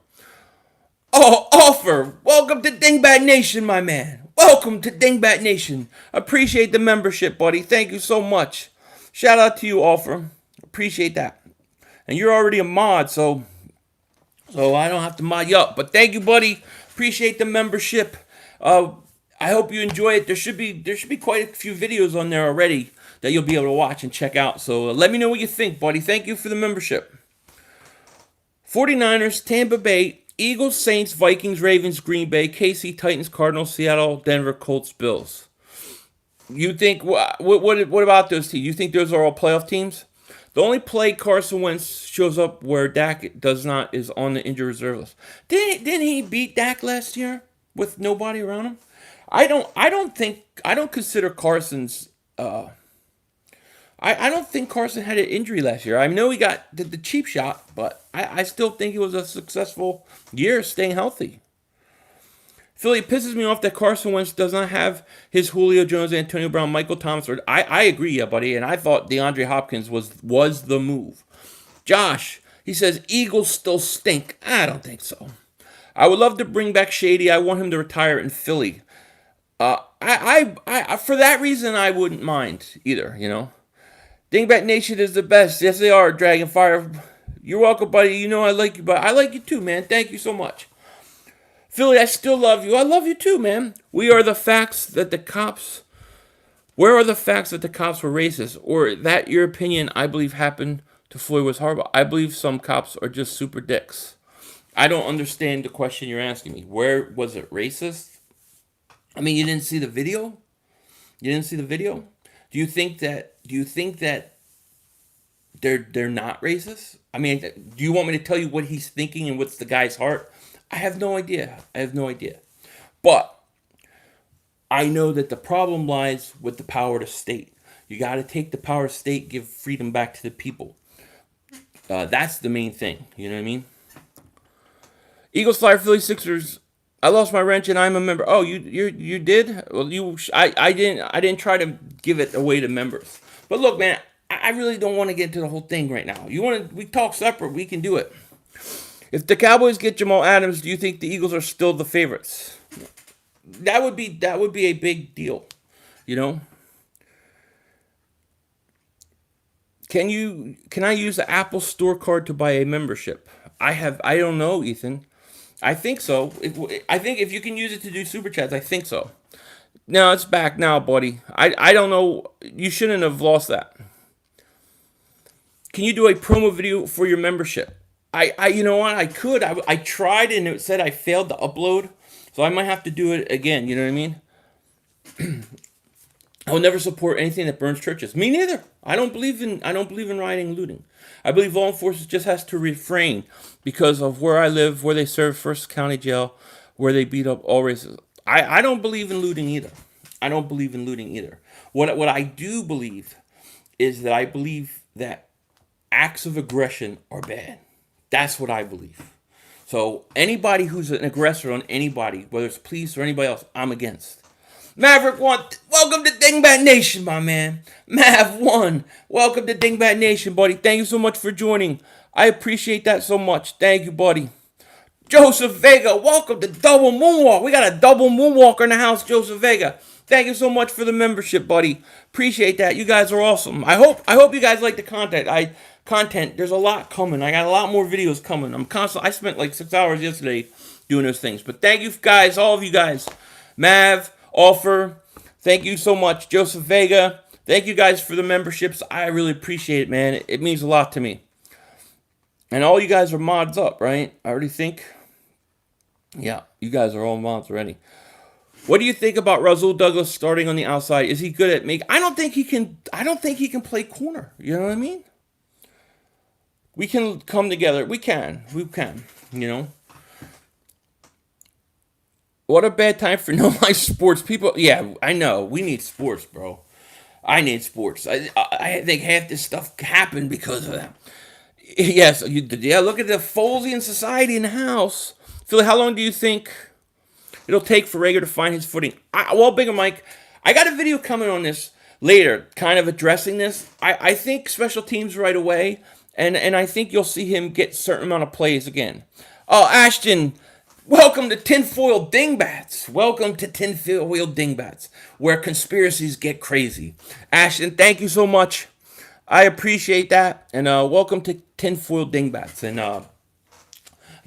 Oh, Offer! Welcome to Dingbat Nation, my man. Welcome to Dingbat Nation. Appreciate the membership, buddy. Thank you so much. Shout out to you, Offer. Appreciate that. And you're already a mod, so I don't have to mod you up. But thank you, buddy. Appreciate the membership. I hope you enjoy it. There should be quite a few videos on there already that you'll be able to watch and check out. So let me know what you think, buddy. Thank you for the membership. 49ers, Tampa Bay, Eagles, Saints, Vikings, Ravens, Green Bay, KC, Titans, Cardinals, Seattle, Denver, Colts, Bills. You think what about those teams? You think those are all playoff teams? The only play Carson Wentz shows up where Dak does not is on the injured reserve list. Didn't he beat Dak last year with nobody around him? I don't consider Carson's I don't think Carson had an injury last year. I know he got the cheap shot, but I still think it was a successful year staying healthy. Philly, it pisses me off that Carson Wentz does not have his Julio Jones, Antonio Brown, Michael Thomas. I agree, yeah, buddy, and I thought DeAndre Hopkins was the move. Josh, he says, Eagles still stink. I don't think so. I would love to bring back Shady. I want him to retire in Philly. I for that reason, I wouldn't mind either, you know. Dingbat Nation is the best. Yes, they are, Dragonfire. You're welcome, buddy. You know I like you, but I like you too, man. Thank you so much. Philly, I still love you. I love you too, man. We are the facts that the cops... Where are the facts that the cops were racist? Or that your opinion, I believe, happened to Floyd was horrible? I believe some cops are just super dicks. I don't understand the question you're asking me. Where was it racist? I mean, you didn't see the video? You didn't see the video? Do you think that they're not racist? I mean, do you want me to tell you what he's thinking and what's the guy's heart? I have no idea. But I know that the problem lies with the power of the state. You got to take the power of the state, give freedom back to the people. That's the main thing. You know what I mean? Eagles, Flyers, Philly, Sixers. I lost my wrench and I'm a member. Oh, you did? Well, I didn't try to give it away to members. But look, man, I really don't want to get into the whole thing right now. We talk separate. We can do it. If the Cowboys get Jamal Adams, do you think the Eagles are still the favorites? That would be a big deal, you know. Can I use the Apple Store card to buy a membership? I don't know, Ethan. I think so. I think if you can use it to do super chats, I think so. No, it's back now, buddy. I don't know. You shouldn't have lost that. Can you do a promo video for your membership? You know what? I could. I tried and it said I failed to upload, so I might have to do it again. You know what I mean? I will never support anything that burns churches. Me neither. I don't believe in rioting and looting. I believe law enforcement just has to refrain because of where I live, where they serve First County Jail, where they beat up all races. I don't believe in looting either. What I do believe is that I believe that acts of aggression are bad. That's what I believe. So anybody who's an aggressor on anybody, whether it's police or anybody else, I'm against. Maverick 1, welcome to Dingbat Nation, my man. Mav 1, welcome to Dingbat Nation, buddy. Thank you so much for joining. I appreciate that so much. Thank you, buddy. Joseph Vega, welcome to Double Moonwalk. We got a double moonwalker in the house, Joseph Vega. Thank you so much for the membership, buddy. Appreciate that. You guys are awesome. I hope you guys like the content. There's a lot coming. I got a lot more videos coming. I spent like 6 hours yesterday doing those things. But thank you guys, all of you guys. Mav, Offer, thank you so much. Joseph Vega, thank you guys for the memberships. I really appreciate it, man. It means a lot to me. And all you guys are mods up, right? I already think. Yeah, you guys are all mods already. What do you think about Rasul Douglas starting on the outside? Is he good at make? I don't think he can play corner. You know what I mean? We can come together. We can. You know. What a bad time for no life sports people. Yeah, I know. We need sports, bro. I need sports. I think half this stuff happened because of that. Yes, look at the Folesian Society in the house. Philly, how long do you think it'll take for Rager to find his footing? Bigger Mike, I got a video coming on this later, kind of addressing this. I think special teams right away, and I think you'll see him get a certain amount of plays again. Oh, Ashton, welcome to Tinfoil Dingbats. Where conspiracies get crazy. Ashton, thank you so much. I appreciate that. And welcome to Tinfoil Dingbats. And I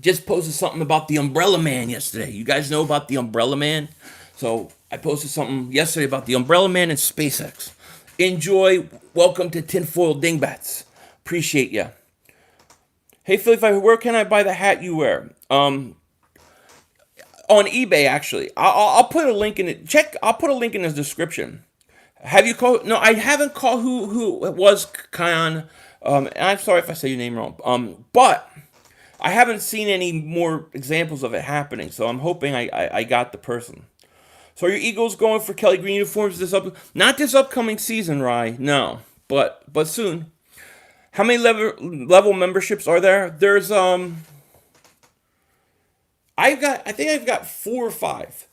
just posted something about the Umbrella Man yesterday. You guys know about the Umbrella Man? So I posted something yesterday about the Umbrella Man and SpaceX. Enjoy. Welcome to Tinfoil Dingbats. Appreciate ya. Hey, Philly, where can I buy the hat you wear? On eBay, actually. I'll put a link in it. I'll put a link in the description. Have you called? No, I haven't called who it was, Kion. I'm sorry if I say your name wrong. But I haven't seen any more examples of it happening, so I'm hoping I got the person. So are your Eagles going for Kelly Green uniforms not this upcoming season, Rye? No. but soon. How many level memberships are there? There's I think I've got 4 or 5.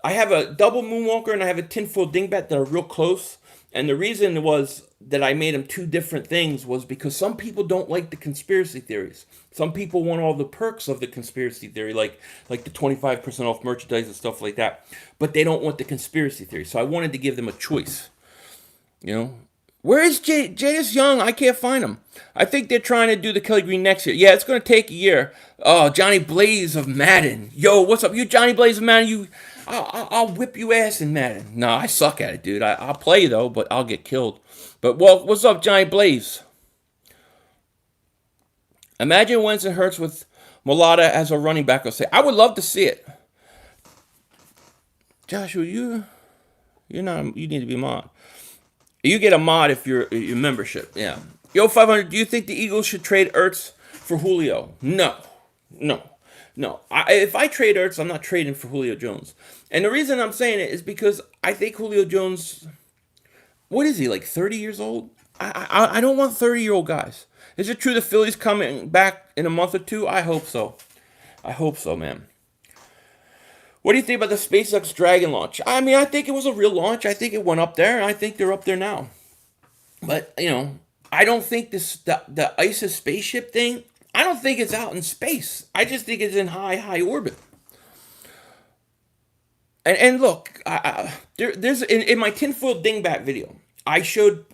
I have a double moonwalker and I have a tinfoil dingbat that are real close. And the reason was that I made them 2 different things was because some people don't like the conspiracy theories. Some people want all the perks of the conspiracy theory, like the 25% off merchandise and stuff like that. But they don't want the conspiracy theory. So I wanted to give them a choice. You know, where is Jadis Young? I can't find him. I think they're trying to do the Kelly Green next year. Yeah, it's going to take a year. Oh, Johnny Blaze of Madden. Yo, what's up? You Johnny Blaze of Madden? I'll whip you ass in Madden. No, I suck at it, dude. I'll play, though, but I'll get killed. But, well, what's up, Johnny Blaze? Imagine Wentz and Hurts with Mulata as a running back. I'll say, I would love to see it. Joshua, you're not. You need to be a mod. You get a mod if you're your membership. Yeah. Yo, 500. Do you think the Eagles should trade Ertz for Julio? No. If I trade Ertz, I'm not trading for Julio Jones. And the reason I'm saying it is because I think Julio Jones. What is he, like 30 years old? I don't want 30-year-old guys. Is it true the Phillies coming back in a month or 2? I hope so. I hope so, man. What do you think about the SpaceX Dragon launch? I mean, I think it was a real launch. I think it went up there, and I think they're up there now. But, you know, I don't think the ISIS spaceship thing, I don't think it's out in space. I just think it's in high orbit. And look, there's in my tinfoil dingbat video, I showed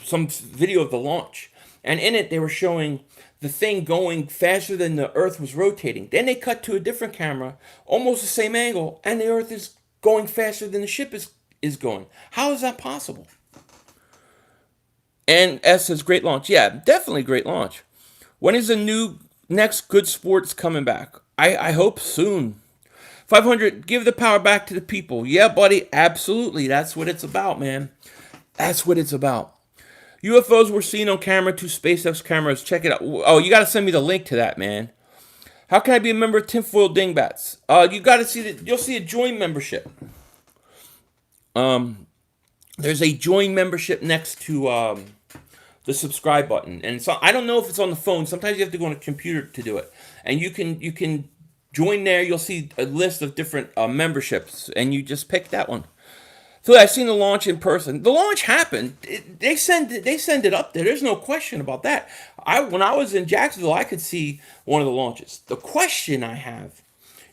some video of the launch. And in it, they were showing the thing going faster than the Earth was rotating. Then they cut to a different camera, almost the same angle, and the Earth is going faster than the ship is going. How is that possible? And S says, great launch. Yeah, definitely great launch. When is the next good sports coming back? I hope soon. 500, give the power back to the people. Yeah, buddy, absolutely. That's what it's about, man. That's what it's about. UFOs were seen on camera, 2 SpaceX cameras. Check it out. Oh, you got to send me the link to that, man. How can I be a member of Tinfoil Dingbats? You got to see that. You'll see a join membership. There's a join membership next to the subscribe button, and so I don't know if it's on the phone. Sometimes you have to go on a computer to do it, and you can join there. You'll see a list of different memberships, and you just pick that one. So I've seen the launch in person. The launch happened. They send it up there. There's no question about that. When I was in Jacksonville, I could see one of the launches. The question I have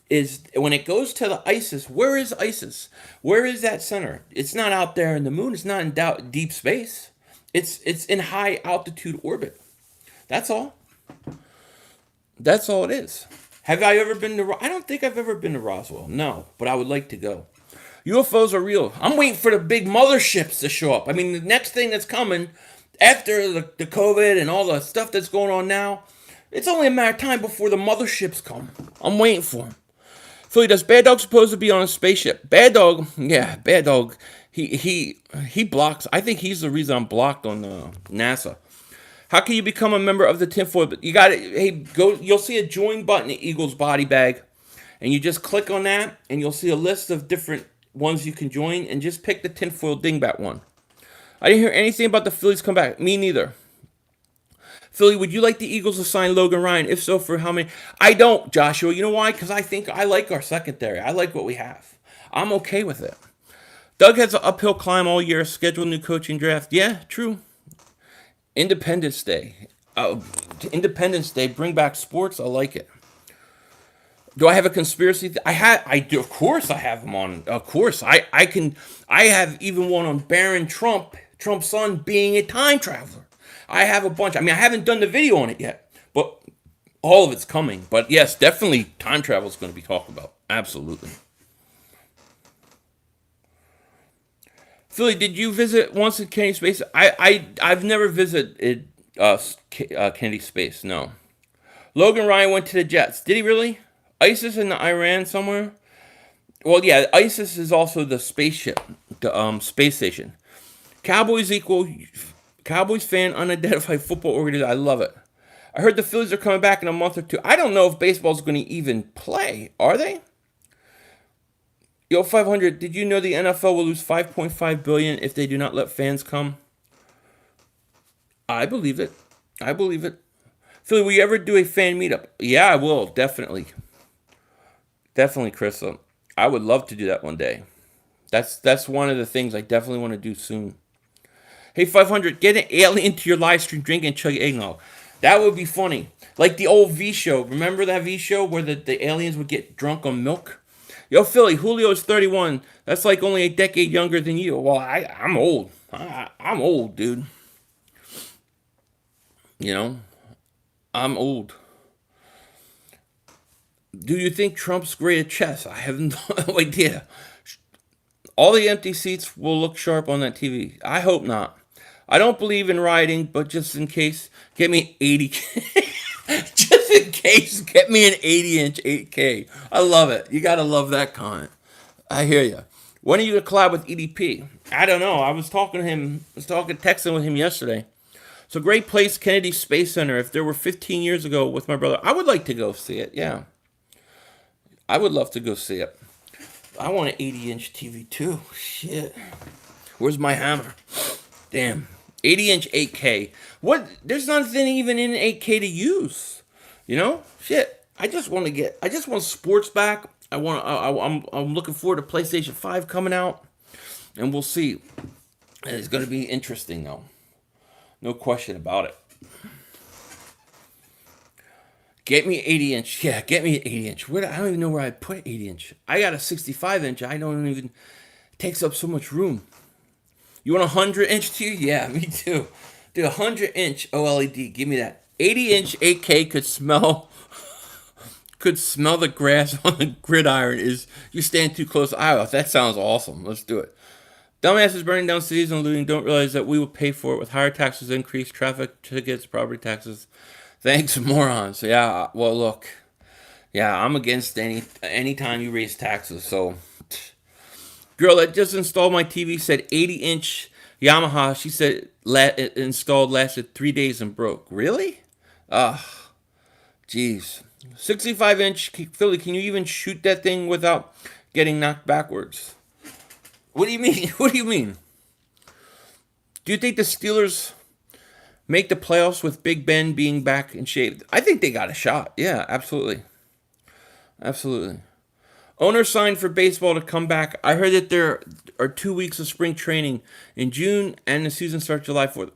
is when it goes to the ISIS, where is ISIS? Where is that center? It's not out there in the moon. It's not in deep space. It's in high altitude orbit. That's all. That's all it is. Have I ever been to? I don't think I've ever been to Roswell. No, but I would like to go. UFOs are real. I'm waiting for the big motherships to show up. I mean, the next thing that's coming after the COVID and all the stuff that's going on now, it's only a matter of time before the motherships come. I'm waiting for them. Philly, does Bad Dog supposed to be on a spaceship? Bad Dog, yeah, Bad Dog. He blocks. I think he's the reason I'm blocked on NASA. How can you become a member of the tinfoil? You got it. Hey, go. You'll see a join button in Eagles body bag, and you just click on that, and you'll see a list of different ones you can join, and just pick the tinfoil dingbat one. I didn't hear anything about the Phillies come back. Me neither. Philly, would you like the Eagles to sign Logan Ryan? If so, for how many? I don't, Joshua. You know why? Because I think I like our secondary. I like what we have. I'm okay with it. Doug has an uphill climb all year. Schedule new coaching draft. Yeah, true. Independence Day. Independence Day. Bring back sports. I like it. Do I have a conspiracy? I do. Of course, I have them on. Of course, I have even one on Barron Trump, Trump's son, being a time traveler. I have a bunch. I mean, I haven't done the video on it yet, but all of it's coming. But yes, definitely, time travel is going to be talked about. Absolutely. Philly, did you visit once in Kennedy Space? I've never visited Kennedy Space. No. Logan Ryan went to the Jets. Did he really? ISIS in Iran somewhere? Well, yeah, ISIS is also the spaceship, the space station. Cowboys fan, unidentified football organization. I love it. I heard the Phillies are coming back in a month or 2. I don't know if baseball's going to even play. Are they? Yo, 500, did you know the NFL will lose $5.5 billion if they do not let fans come? I believe it. I believe it. Philly, will you ever do a fan meetup? Yeah, I will. Definitely. Definitely, Crystal. I would love to do that one day. That's one of the things I definitely want to do soon. Hey, 500, get an alien to your live stream, drink and chug eggnog. That would be funny. Like the old V show. Remember that V show where the aliens would get drunk on milk? Yo, Philly, Julio is 31. That's like only a decade younger than you. Well, I'm old. I'm old, dude. You know? I'm old. Do you think Trump's great at chess? I have no idea. All the empty seats will look sharp on that TV. I hope not. I don't believe in rioting, but just in case, get me 80K. Just in case, get me an 80-inch 8K. I love it. You gotta love that comment. I hear you. When are you gonna collab with EDP? I don't know. I was texting with him yesterday. So Great Place Kennedy Space Center. If there were 15 years ago with my brother, I would like to go see it. Yeah, I would love to go see it. I want an 80-inch TV too. Shit. Where's my hammer? Damn. 80-inch 8K. What? There's nothing even in 8K to use. You know? Shit. I just want sports back. I'm looking forward to PlayStation 5 coming out. And we'll see. And it's going to be interesting though. No question about it. Get me 80-inch. Yeah, get me an 80-inch. I don't even know where I put 80-inch. I got a 65-inch. I don't even... It takes up so much room. You want a 100-inch TV? Yeah, me too. Dude, 100-inch OLED. Give me that. 80-inch 8K could smell the grass on the gridiron. You stand too close. That sounds awesome. Let's do it. Dumbasses burning down cities and looting don't realize that we will pay for it with higher taxes, increased traffic tickets, property taxes. Thanks, morons. Yeah, well, look. Yeah, I'm against any time you raise taxes, so... Girl that just installed my TV said 80-inch Yamaha. She said installed lasted 3 days and broke. Really? Jeez. 65-inch Philly. Can you even shoot that thing without getting knocked backwards? What do you mean? What do you mean? Do you think the Steelers make the playoffs with Big Ben being back in shape? I think they got a shot. Yeah, absolutely. Absolutely. Owner signed for baseball to come back. I heard that there are 2 weeks of spring training in June and the season starts July 4th.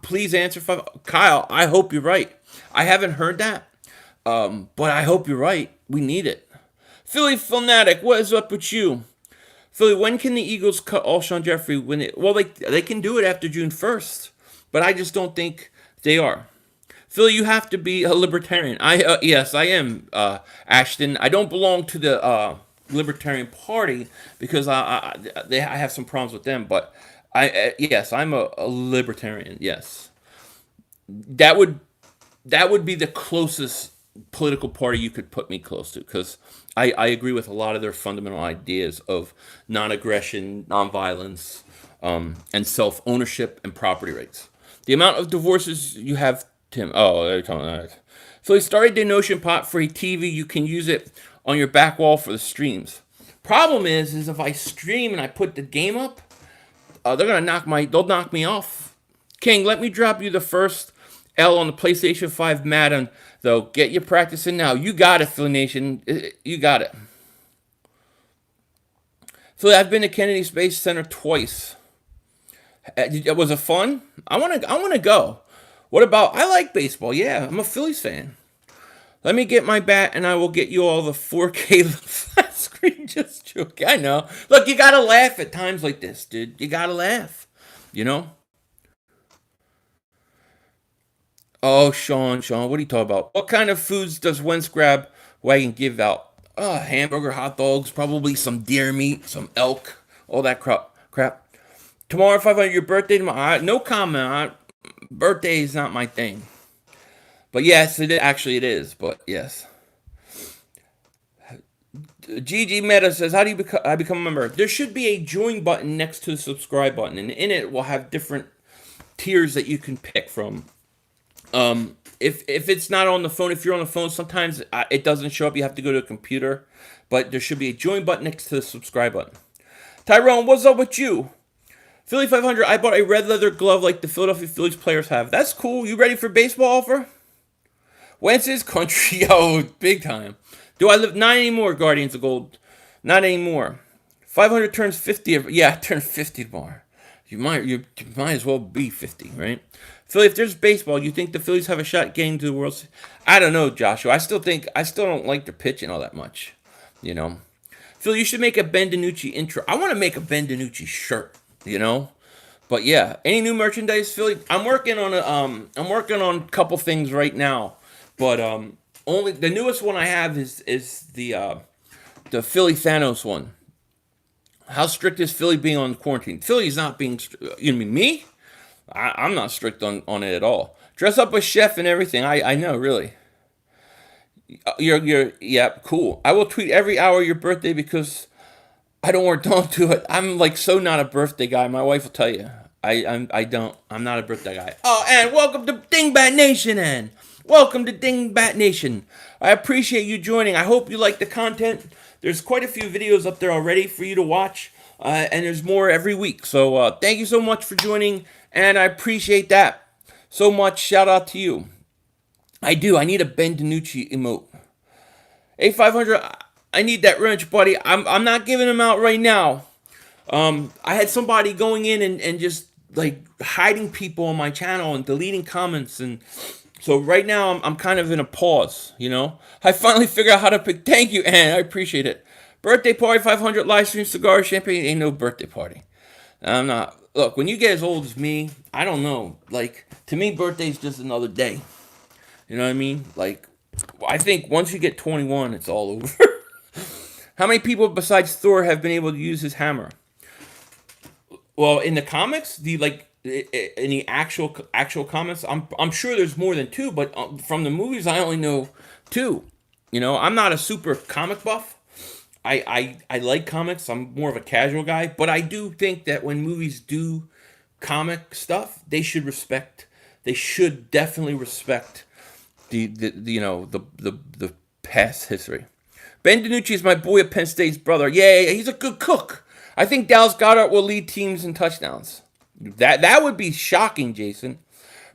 Please answer, Kyle. I hope you're right. I haven't heard that, but I hope you're right. We need it. Philly Fanatic, what is up with you? Philly, when can the Eagles cut Alshon Jeffrey? They can do it after June 1st, but I just don't think they are. Philly, you have to be a libertarian. Yes, I am, Ashton. I don't belong to the Libertarian Party because I have some problems with them. But yes, I'm a libertarian. Yes, that would be the closest political party you could put me close to because I agree with a lot of their fundamental ideas of non-aggression, non-violence, and self-ownership and property rights. The amount of divorces you have. Tim. Oh, they're talking about that. So he started the Notion Pot for a TV. You can use it on your back wall for the streams. Problem is if I stream and I put the game up, they'll knock me off. King, let me drop you the first L on the PlayStation 5 Madden, though. Get your practice in now. You got it, Philly Nation. You got it. Philly, I've been to Kennedy Space Center twice. Was it fun? I want to go. What about, I like baseball. Yeah, I'm a Phillies fan. Let me get my bat and I will get you all the 4K flat screen. Just joking. I know. Look, you got to laugh at times like this, dude. You got to laugh. You know? Oh, Sean, what are you talking about? What kind of foods does Wentz Grab Wagon give out? Hamburger, hot dogs, probably some deer meat, some elk, all that crap. Tomorrow, 500, your birthday tomorrow. No comment. Birthday is not my thing. But yes, it is. But yes. GG Meta says, how do you become a member? There should be a join button next to the subscribe button. And in it, we'll have different tiers that you can pick from. If it's not on the phone, if you're on the phone, sometimes it doesn't show up. You have to go to a computer. But there should be a join button next to the subscribe button. Tyrone, what's up with you? Philly 500, I bought a red leather glove like the Philadelphia Phillies players have. That's cool. You ready for baseball offer? Wentz's country, yo, big time. Do I live? Not anymore, Guardians of Gold. Not anymore. 500 turns 50. Yeah, I turned 50 tomorrow. You might as well be 50, right? Philly, if there's baseball, you think the Phillies have a shot getting to the World Series? I don't know, Joshua. I still don't like their pitching all that much. You know, Phil, you should make a Ben DiNucci intro. I want to make a Ben DiNucci shirt. You know, but yeah, any new merchandise, Philly? I'm working on a couple things right now, but only the newest one I have is the Philly Thanos one. How strict is Philly being on quarantine? Philly's not being. You mean me? I'm not strict on it at all. Dress up as chef and everything. I know, really. Yeah, cool. I will tweet every hour your birthday because don't do it. I'm like so not a birthday guy. My wife will tell you. I'm not a birthday guy. Oh, and welcome to Dingbat Nation, and welcome to Dingbat Nation. I appreciate you joining. I hope you like the content. There's quite a few videos up there already for you to watch, and there's more every week. So thank you so much for joining, and I appreciate that so much. Shout out to you. I need a Ben DiNucci emote. A500, I need that wrench, buddy. I'm not giving them out right now. I had somebody going in and just like hiding people on my channel and deleting comments, and so right now I'm kind of in a pause, you know. I finally figured out how to pick. Thank you, Ann. I appreciate it. Birthday party, 500 live stream, cigar, champagne. Ain't no birthday party. I'm not. Look, when you get as old as me, I don't know. Like, to me, birthday's just another day. You know what I mean? Like, I think once you get 21, it's all over. How many people besides Thor have been able to use his hammer? Well, in the comics, in the actual comics, I'm sure there's more than two, but from the movies, I only know two. You know, I'm not a super comic buff. I like comics. I'm more of a casual guy, but I do think that when movies do comic stuff, they should definitely respect the past history. Ben DiNucci is my boy at Penn State's brother. Yeah, he's a good cook. I think Dallas Goedert will lead teams in touchdowns. That would be shocking, Jason.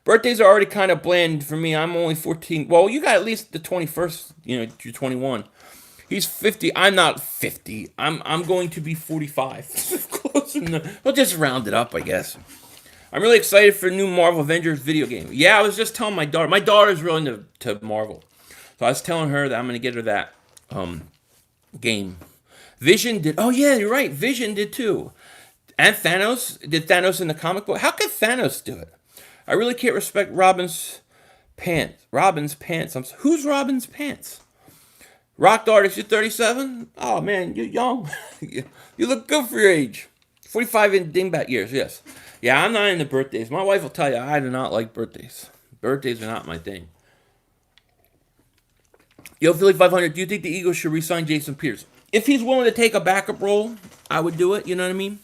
Birthdays are already kind of bland for me. I'm only 14. Well, you got at least the 21st. You're 21. He's 50. I'm not 50. I'm going to be 45. Close enough. We'll just round it up, I guess. I'm really excited for the new Marvel Avengers video game. Yeah, I was just telling my daughter. My daughter's really into Marvel. So I was telling her that I'm going to get her that game. Vision did. Oh, yeah, you're right. Vision did too. And Thanos. Did Thanos in the comic book? How could Thanos do it? I really can't respect Robin's pants. Who's Robin's pants? Rock artist, you're 37? Oh, man, you're young. You look good for your age. 45 in dingbat years, yes. Yeah, I'm not into birthdays. My wife will tell you I do not like birthdays. Birthdays are not my thing. Yo, Philly 500, do you think the Eagles should re-sign Jason Peters? If he's willing to take a backup role, I would do it, you know what I mean?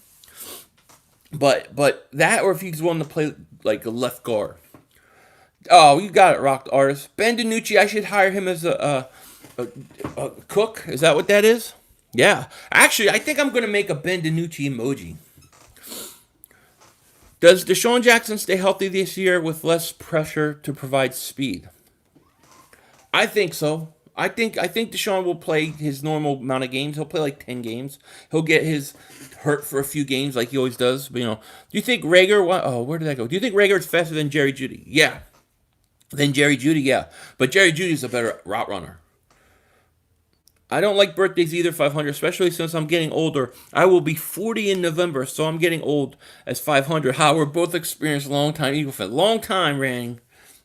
But that, or if he's willing to play like a left guard. Oh, you got it, rock artist. Ben DiNucci, I should hire him as a cook. Is that what that is? Yeah. Actually, I think I'm going to make a Ben DiNucci emoji. Does Deshaun Jackson stay healthy this year with less pressure to provide speed? I think so. I think Deshaun will play his normal amount of games. He'll play like 10 games. He'll get his hurt for a few games like he always does. But, do you think Rager... where did that go? Do you think Rager is faster than Jerry Jeudy? Yeah. Than Jerry Jeudy, yeah. But Jerry Judy's a better route runner. I don't like birthdays either, 500, especially since I'm getting older. I will be 40 in November, so I'm getting old as 500. We're both experienced long-time Eagle fans. Long time, Randy.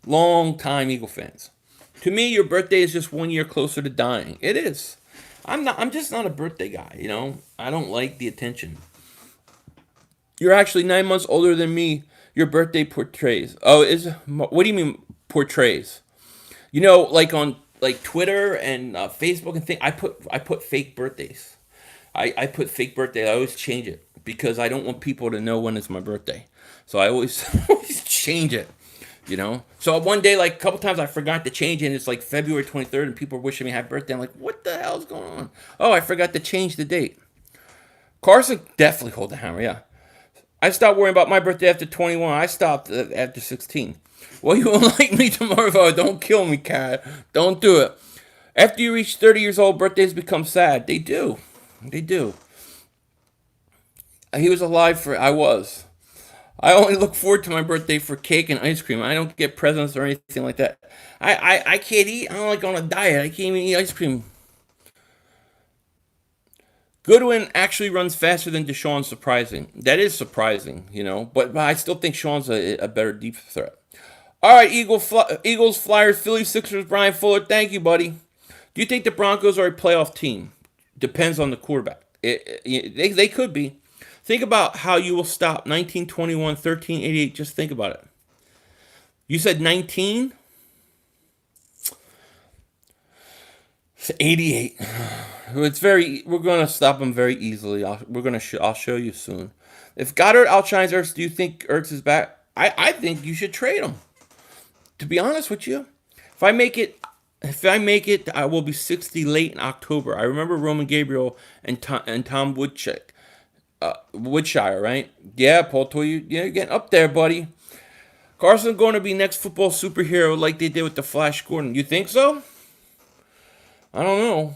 Long-time Eagle fans. To me, your birthday is just 1 year closer to dying. It is. I'm just not a birthday guy, I don't like the attention. You're actually 9 months older than me. Your birthday portrays. Oh, what do you mean portrays? Like on Twitter and Facebook and things, I put fake birthdays. I put fake birthday. I always change it because I don't want people to know when it's my birthday. So I always change it. So one day, a couple times I forgot to change it, and it's like February 23rd, and people are wishing me happy birthday. I'm like, what the hell's going on? Oh, I forgot to change the date. Carson definitely hold the hammer, yeah. I stopped worrying about my birthday after 21. I stopped after 16. Well, you won't like me tomorrow. Don't kill me, Cat. Don't do it. After you reach 30 years old, birthdays become sad. They do. They do. He was alive for. I was. I only look forward to my birthday for cake and ice cream. I don't get presents or anything like that. I can't eat. I'm like on a diet. I can't even eat ice cream. Goodwin actually runs faster than Desean. Surprising. That is surprising, But I still think Sean's a better deep threat. All right, Eagles, Flyers, Phillies, Sixers, Brian Fuller. Thank you, buddy. Do you think the Broncos are a playoff team? Depends on the quarterback. They could be. Think about how you will stop 1921, 1388. Just think about it. You said 19? It's 88. We're going to stop them very easily. I'll show you soon. If Goddard outshines Ertz, do you think Ertz is back? I think you should trade him. To be honest with you, if I make it, I will be 60 late in October. I remember Roman Gabriel and Tom Woodshire, right? Yeah, Paul Toy, you're getting up there, buddy. Carson going to be next football superhero like they did with the Flash Gordon. You think so? I don't know.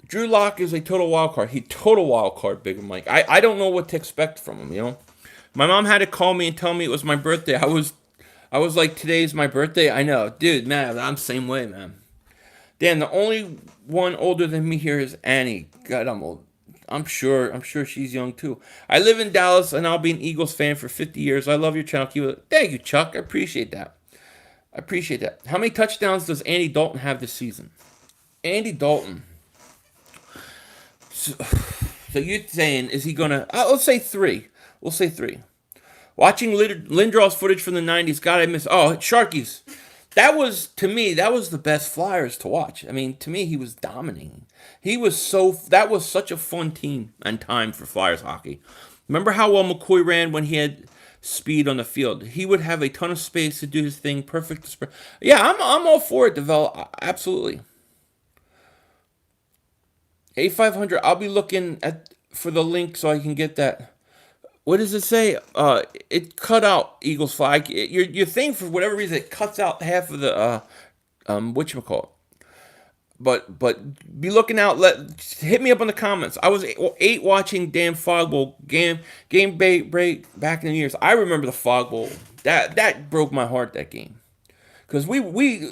Drew Lock is a total wild card. Total wild card, Big Mike. I don't know what to expect from him, My mom had to call me and tell me it was my birthday. I was like, today's my birthday. I know. Dude, man, I'm the same way, man. Dan, the only one older than me here is Annie. God, I'm old. I'm sure she's young too. I live in Dallas and I'll be an Eagles fan for 50 years. I love your channel. Thank you, Chuck. I appreciate that. How many touchdowns does Andy Dalton have this season? Andy Dalton. So you're saying, is he going to... let's say 3. We'll say 3. Watching Lindros footage from the 90s. God, I miss... Oh, Sharkies. That was the best Flyers to watch. I mean, to me, he was dominating. That was such a fun team and time for Flyers hockey. Remember how well McCoy ran when he had speed on the field? He would have a ton of space to do his thing. Perfect to spread. Yeah, I'm all for it, develop. Absolutely. A500, I'll be looking for the link so I can get that. What does it say? It cut out Eagles flag. Your thing, for whatever reason, it cuts out half of the whatchamacallit. But be looking out. Hit me up in the comments. I was 8 watching damn Fog Bowl game break back in the years. I remember the Fog Bowl. That broke my heart, that game. Because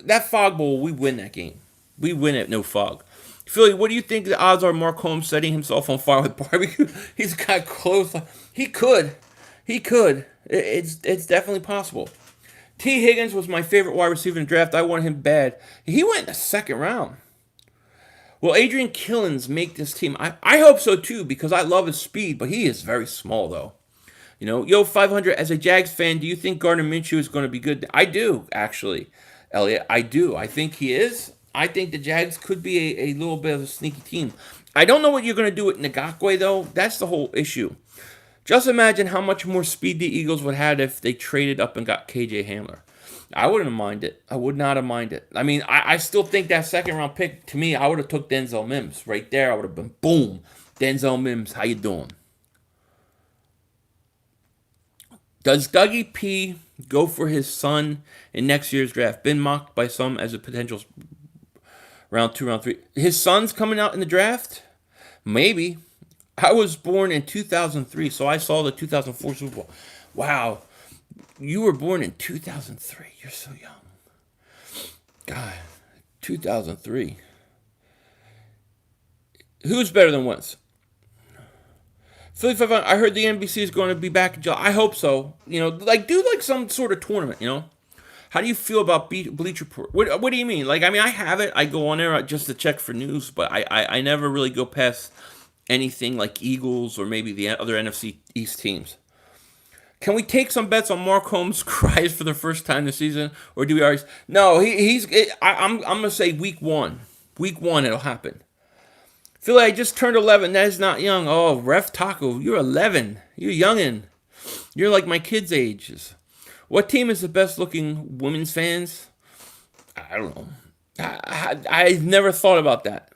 that Fog Bowl, we win that game. We win it, no fog. Philly, what do you think the odds are Mark Holmes setting himself on fire with barbecue? He's got close. He could. It's definitely possible. T. Higgins was my favorite wide receiver in the draft. I wanted him bad. He went in the second round. Will Adrian Killens make this team? I hope so too, because I love his speed, but he is very small though. Yo, 500, as a Jags fan, do you think Gardner Minshew is going to be good? I do, actually, Elliot. I do. I think he is. I think the Jags could be a little bit of a sneaky team. I don't know what you're going to do with Ngakoue, though. That's the whole issue. Just imagine how much more speed the Eagles would have if they traded up and got KJ Hamler. I wouldn't have minded. I would not have minded. I mean, I still think that second-round pick, to me, I would have took Denzel Mims. Right there, I would have been, boom, Denzel Mims, how you doing? Does Dougie P go for his son in next year's draft? Been mocked by some as a potential... round 2, round 3. His son's coming out in the draft? Maybe. I was born in 2003, so I saw the 2004 Super Bowl. Wow. You were born in 2003. You're so young. God. 2003. Who's better than Wentz? Philly 500, I heard the NBC is going to be back in July. I hope so. Do some sort of tournament, How do you feel about Bleacher Report? What do you mean? I have it. I go on there just to check for news, but I never really go past anything like Eagles or maybe the other NFC East teams. Can we take some bets on Mark Holmes cries for the first time this season, or do we already? No, I'm gonna say week 1. Week 1 it'll happen. Philly, I just turned 11. That is not young. Oh, Ref Taco, you're 11. You're youngin'. You're like my kids' ages. What team is the best looking women's fans? I don't know. I never thought about that.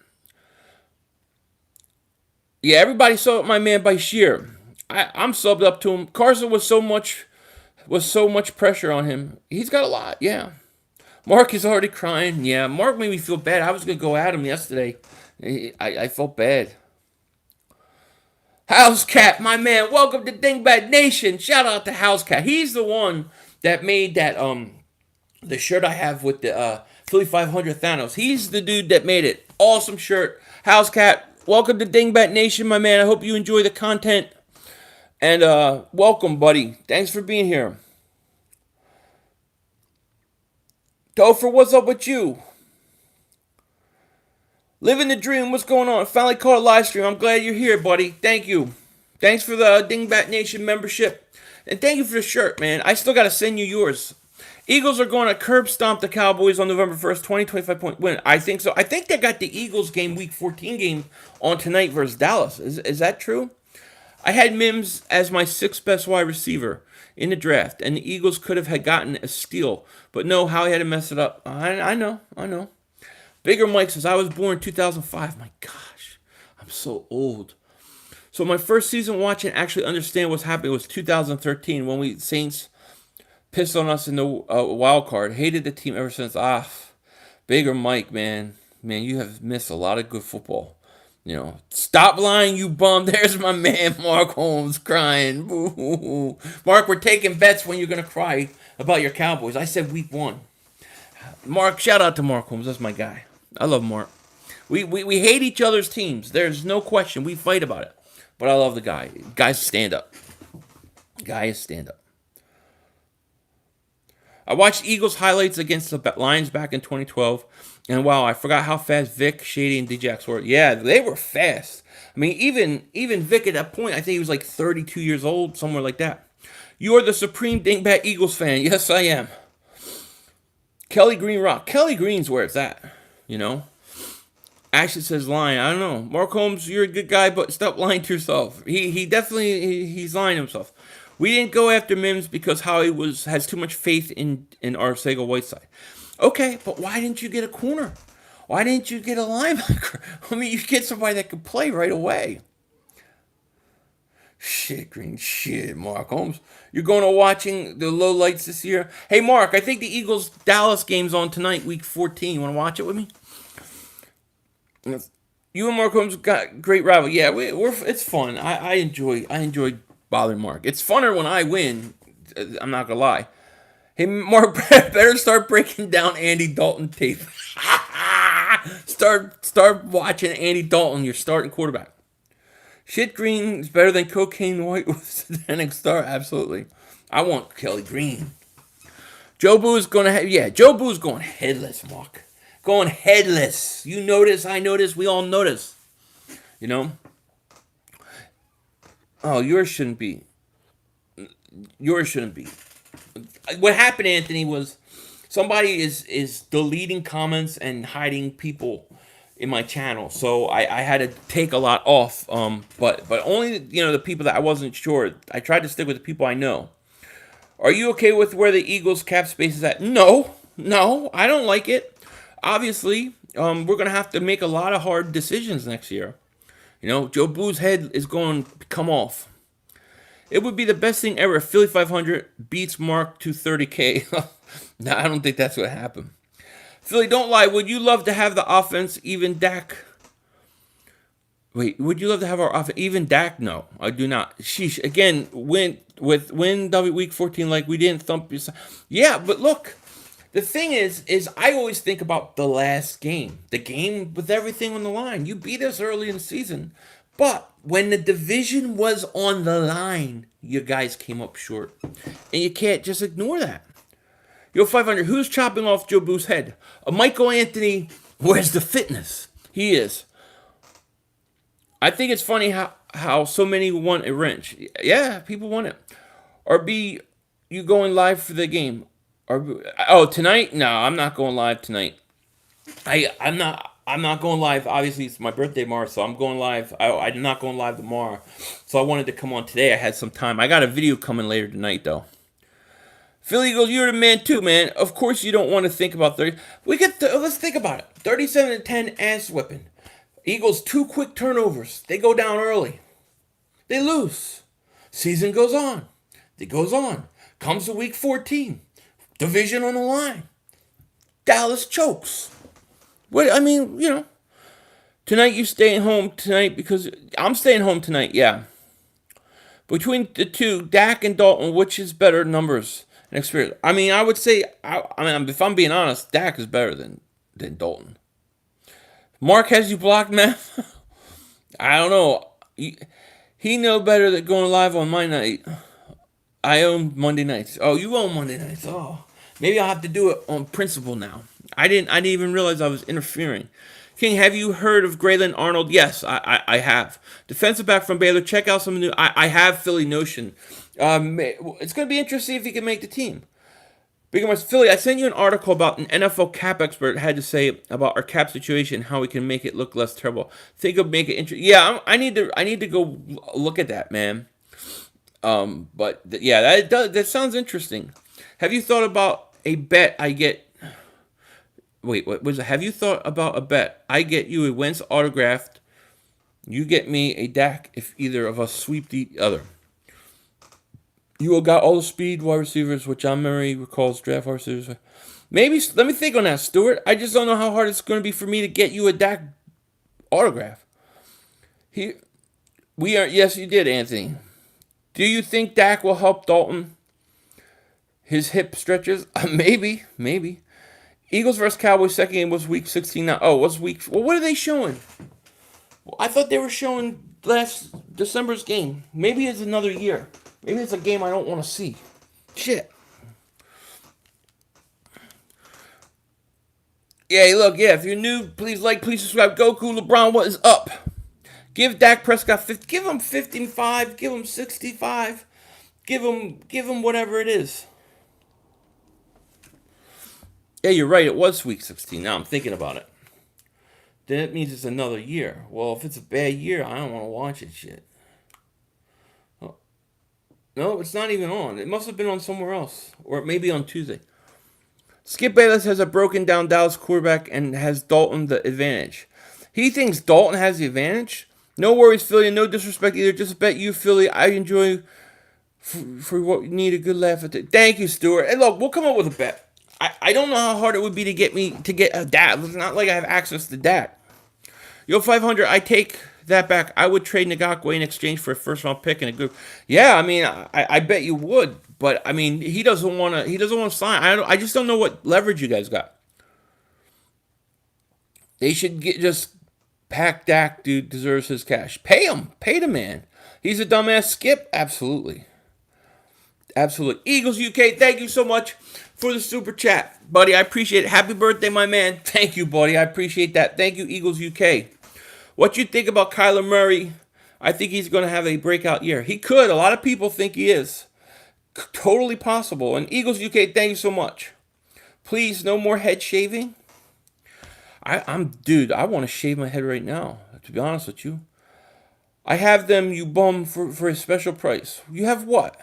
Yeah, everybody saw my man Bashir. I'm subbed up to him. Carson was so much pressure on him. He's got a lot, yeah. Mark is already crying. Yeah, Mark made me feel bad. I was gonna go at him yesterday. I felt bad. House Cat, my man, welcome to Dingbat Nation. Shout out to House Cat. He's the one that made that the shirt I have with the Philly 500 Thanos. He's the dude that made it. Awesome shirt. House Cat, welcome to Dingbat Nation, my man. I hope you enjoy the content. And welcome, buddy. Thanks for being here. Topher, what's up with you? Living the dream, what's going on? Finally caught a live stream. I'm glad you're here, buddy. Thank you. Thanks for the Dingbat Nation membership. And thank you for the shirt, man. I still got to send you yours. Eagles are going to curb stomp the Cowboys on November 1st, 25-point win. I think so. I think they got the Eagles game, week 14 game, on tonight versus Dallas. Is that true? I had Mims as my 6th best wide receiver in the draft, and the Eagles could have had gotten a steal. But no, Howie had to mess it up. I know. Bigger Mike says, I was born in 2005. My gosh, I'm so old. So my first season watching actually understand what's happening was 2013 when we Saints pissed on us in the wild card. Hated the team ever since. Bigger Mike, man, you have missed a lot of good football. You know, stop lying, you bum. There's my man, Mark Holmes, crying. Boo. Mark, we're taking bets when you're going to cry about your Cowboys. I said week 1. Mark, shout out to Mark Holmes. That's my guy. I love Mark. We hate each other's teams. There's no question. We fight about it. But I love the guy. Guys, stand up. Stand up. I watched Eagles highlights against the Lions back in 2012. And wow, I forgot how fast Vic, Shady, and Djax were. Yeah, they were fast. I mean, even Vic at that point, I think he was like 32 years old, somewhere like that. You are the supreme dingbat Eagles fan. Yes, I am. Kelly Green Rock. Kelly Green's where it's at, you know. Ashley says lying. I don't know. Mark Holmes, you're a good guy, but stop lying to yourself. He definitely he's lying to himself. We didn't go after Mims because Howie has too much faith in Arcega-Whiteside. Okay, but why didn't you get a corner? Why didn't you get a linebacker? I mean, you get somebody that could play right away. Shit, Green. Shit, Mark Holmes. You're going to watching the low lights this year? Hey, Mark, I think the Eagles-Dallas game's on tonight, week 14. You want to watch it with me? You and Mark Holmes got great rival. Yeah, it's fun. I enjoy bothering Mark. It's funner when I win. I'm not gonna lie. Hey, Mark, better start breaking down Andy Dalton tape. Start watching Andy Dalton, your starting quarterback. Shit Green is better than Cocaine White with Satanic Star. Absolutely. I want Kelly Green. Joe Boo's Joe Boo's going headless, Mark. Going headless. You notice, I notice, we all notice. You know? Oh, yours shouldn't be. What happened, Anthony, was somebody is deleting comments and hiding people in my channel. So I had to take a lot off. But only, the people that I wasn't sure. I tried to stick with the people I know. Are you okay with where the Eagles cap space is at? No, I don't like it. Obviously, we're going to have to make a lot of hard decisions next year. Joe Boo's head is going to come off. It would be the best thing ever if Philly 500 beats Mark to 30K. No, I don't think that's what happened. Philly, don't lie. Would you love to have the offense even Dak? Wait, would you love to have our offense even Dak? No, I do not. Sheesh. Again, win week 14 like we didn't thump your. Yeah, but look. The thing is I always think about the last game. The game with everything on the line. You beat us early in the season. But when the division was on the line, you guys came up short. And you can't just ignore that. Yo, 500, who's chopping off Joe Boo's head? Michael Anthony, where's the fitness? He is. I think it's funny how so many want a wrench. Yeah, people want it. Or B, you going live for the game? Tonight? No, I'm not going live tonight. I'm not going live. Obviously, it's my birthday tomorrow, so I'm going live. I'm not going live tomorrow. So I wanted to come on today. I had some time. I got a video coming later tonight, though. Philly Eagles, you're the man, too, man. Of course, you don't want to think about 30. Let's think about it. 37-10 ass whipping. Eagles, 2 quick turnovers. They go down early. They lose. Season goes on. It goes on. Comes to week 14. Division on the line. Dallas chokes. What I mean, tonight you staying home tonight because I'm staying home tonight, yeah. Between the two, Dak and Dalton, which is better numbers and experience? I mean, I would say, if I'm being honest, Dak is better than Dalton. Mark has you blocked, man. I don't know. He know better than going live on my night. I own Monday nights. Oh, you own Monday nights. Oh, maybe I'll have to do it on principle now. I didn't even realize I was interfering. King, have you heard of Grayland Arnold? Yes, I have. Defensive back from Baylor. Check out some new. I have Philly Notion. It's going to be interesting if he can make the team. Big much Philly. I sent you an article about an NFL cap expert had to say about our cap situation, how we can make it look less terrible. Think of make it interesting. Yeah, I need to go look at that, man. That sounds interesting. Have you thought about a bet I get? Wait, what was it? Have you thought about a bet? I get you a Wentz autographed. You get me a Dak if either of us sweep the other. You all got all the speed wide receivers, which John Murray recalls draft wide receivers. Maybe, let me think on that, Stuart. I just don't know how hard it's going to be for me to get you a Dak autograph. Yes, you did, Anthony. Do you think Dak will help Dalton? His hip stretches? Maybe. Eagles versus Cowboys second game was week 16. Now, what are they showing? Well, I thought they were showing last December's game. Maybe it's another year. Maybe it's a game I don't want to see. Shit. Yeah, look, if you're new, please subscribe. Goku LeBron, what is up? Give Dak Prescott 50. Give him 55. Give him 65. Give him whatever it is. Yeah, you're right. It was week 16. Now I'm thinking about it. Then it means it's another year. Well, if it's a bad year, I don't want to watch it. Shit. Oh. No, it's not even on. It must have been on somewhere else, or maybe on Tuesday. Skip Bayless has a broken down Dallas quarterback and has Dalton the advantage. He thinks Dalton has the advantage. No worries, Philly, and no disrespect either. Just bet you, Philly. I enjoy for what you need a good laugh at. Thank you, Stuart. And look, we'll come up with a bet. I don't know how hard it would be to get a Dak. It's not like I have access to Dak. Yo, 500, I take that back. I would trade Ngakoue in exchange for a first round pick and a good. Yeah, I mean, I bet you would, but I mean, he doesn't want to sign. I just don't know what leverage you guys got. They should just pack Dak. Dude deserves his cash. Pay him. Pay the man. He's a dumbass. Skip. Absolutely. Eagles UK. Thank you so much for the super chat, buddy. I appreciate it. Happy birthday, my man. Thank you, buddy. I appreciate that. Thank you, Eagles UK. What you think about Kyler Murray? I think he's going to have a breakout year. He could. A lot of people think he is. Totally possible. And Eagles UK, thank you so much. Please, no more head shaving. I want to shave my head right now, to be honest with you. I have them, you bum, for a special price. You have what?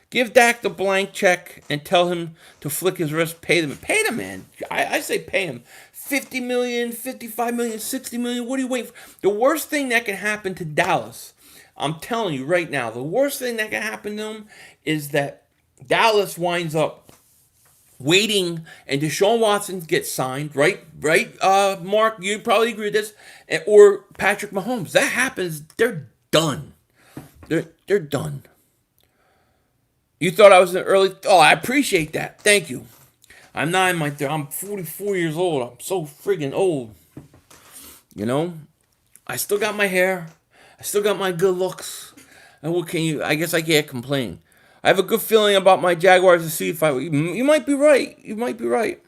Give Dak the blank check and tell him to flick his wrist. Pay them. Pay the man. I say pay him. 50 million, 55 million, 60 million. What are you waiting for? The worst thing that can happen to Dallas, I'm telling you right now, the worst thing that can happen to them is that Dallas winds up waiting and Deshaun Watson gets signed, right? Mark, you probably agree with this. Or Patrick Mahomes. That happens, they're done. They're done. You thought I was an early... Oh, I appreciate that. Thank you. I'm not in my... I'm 44 years old. I'm so friggin' old. You know? I still got my hair. I still got my good looks. And what can you... I guess I can't complain. I have a good feeling about my Jaguars to see if I... You might be right.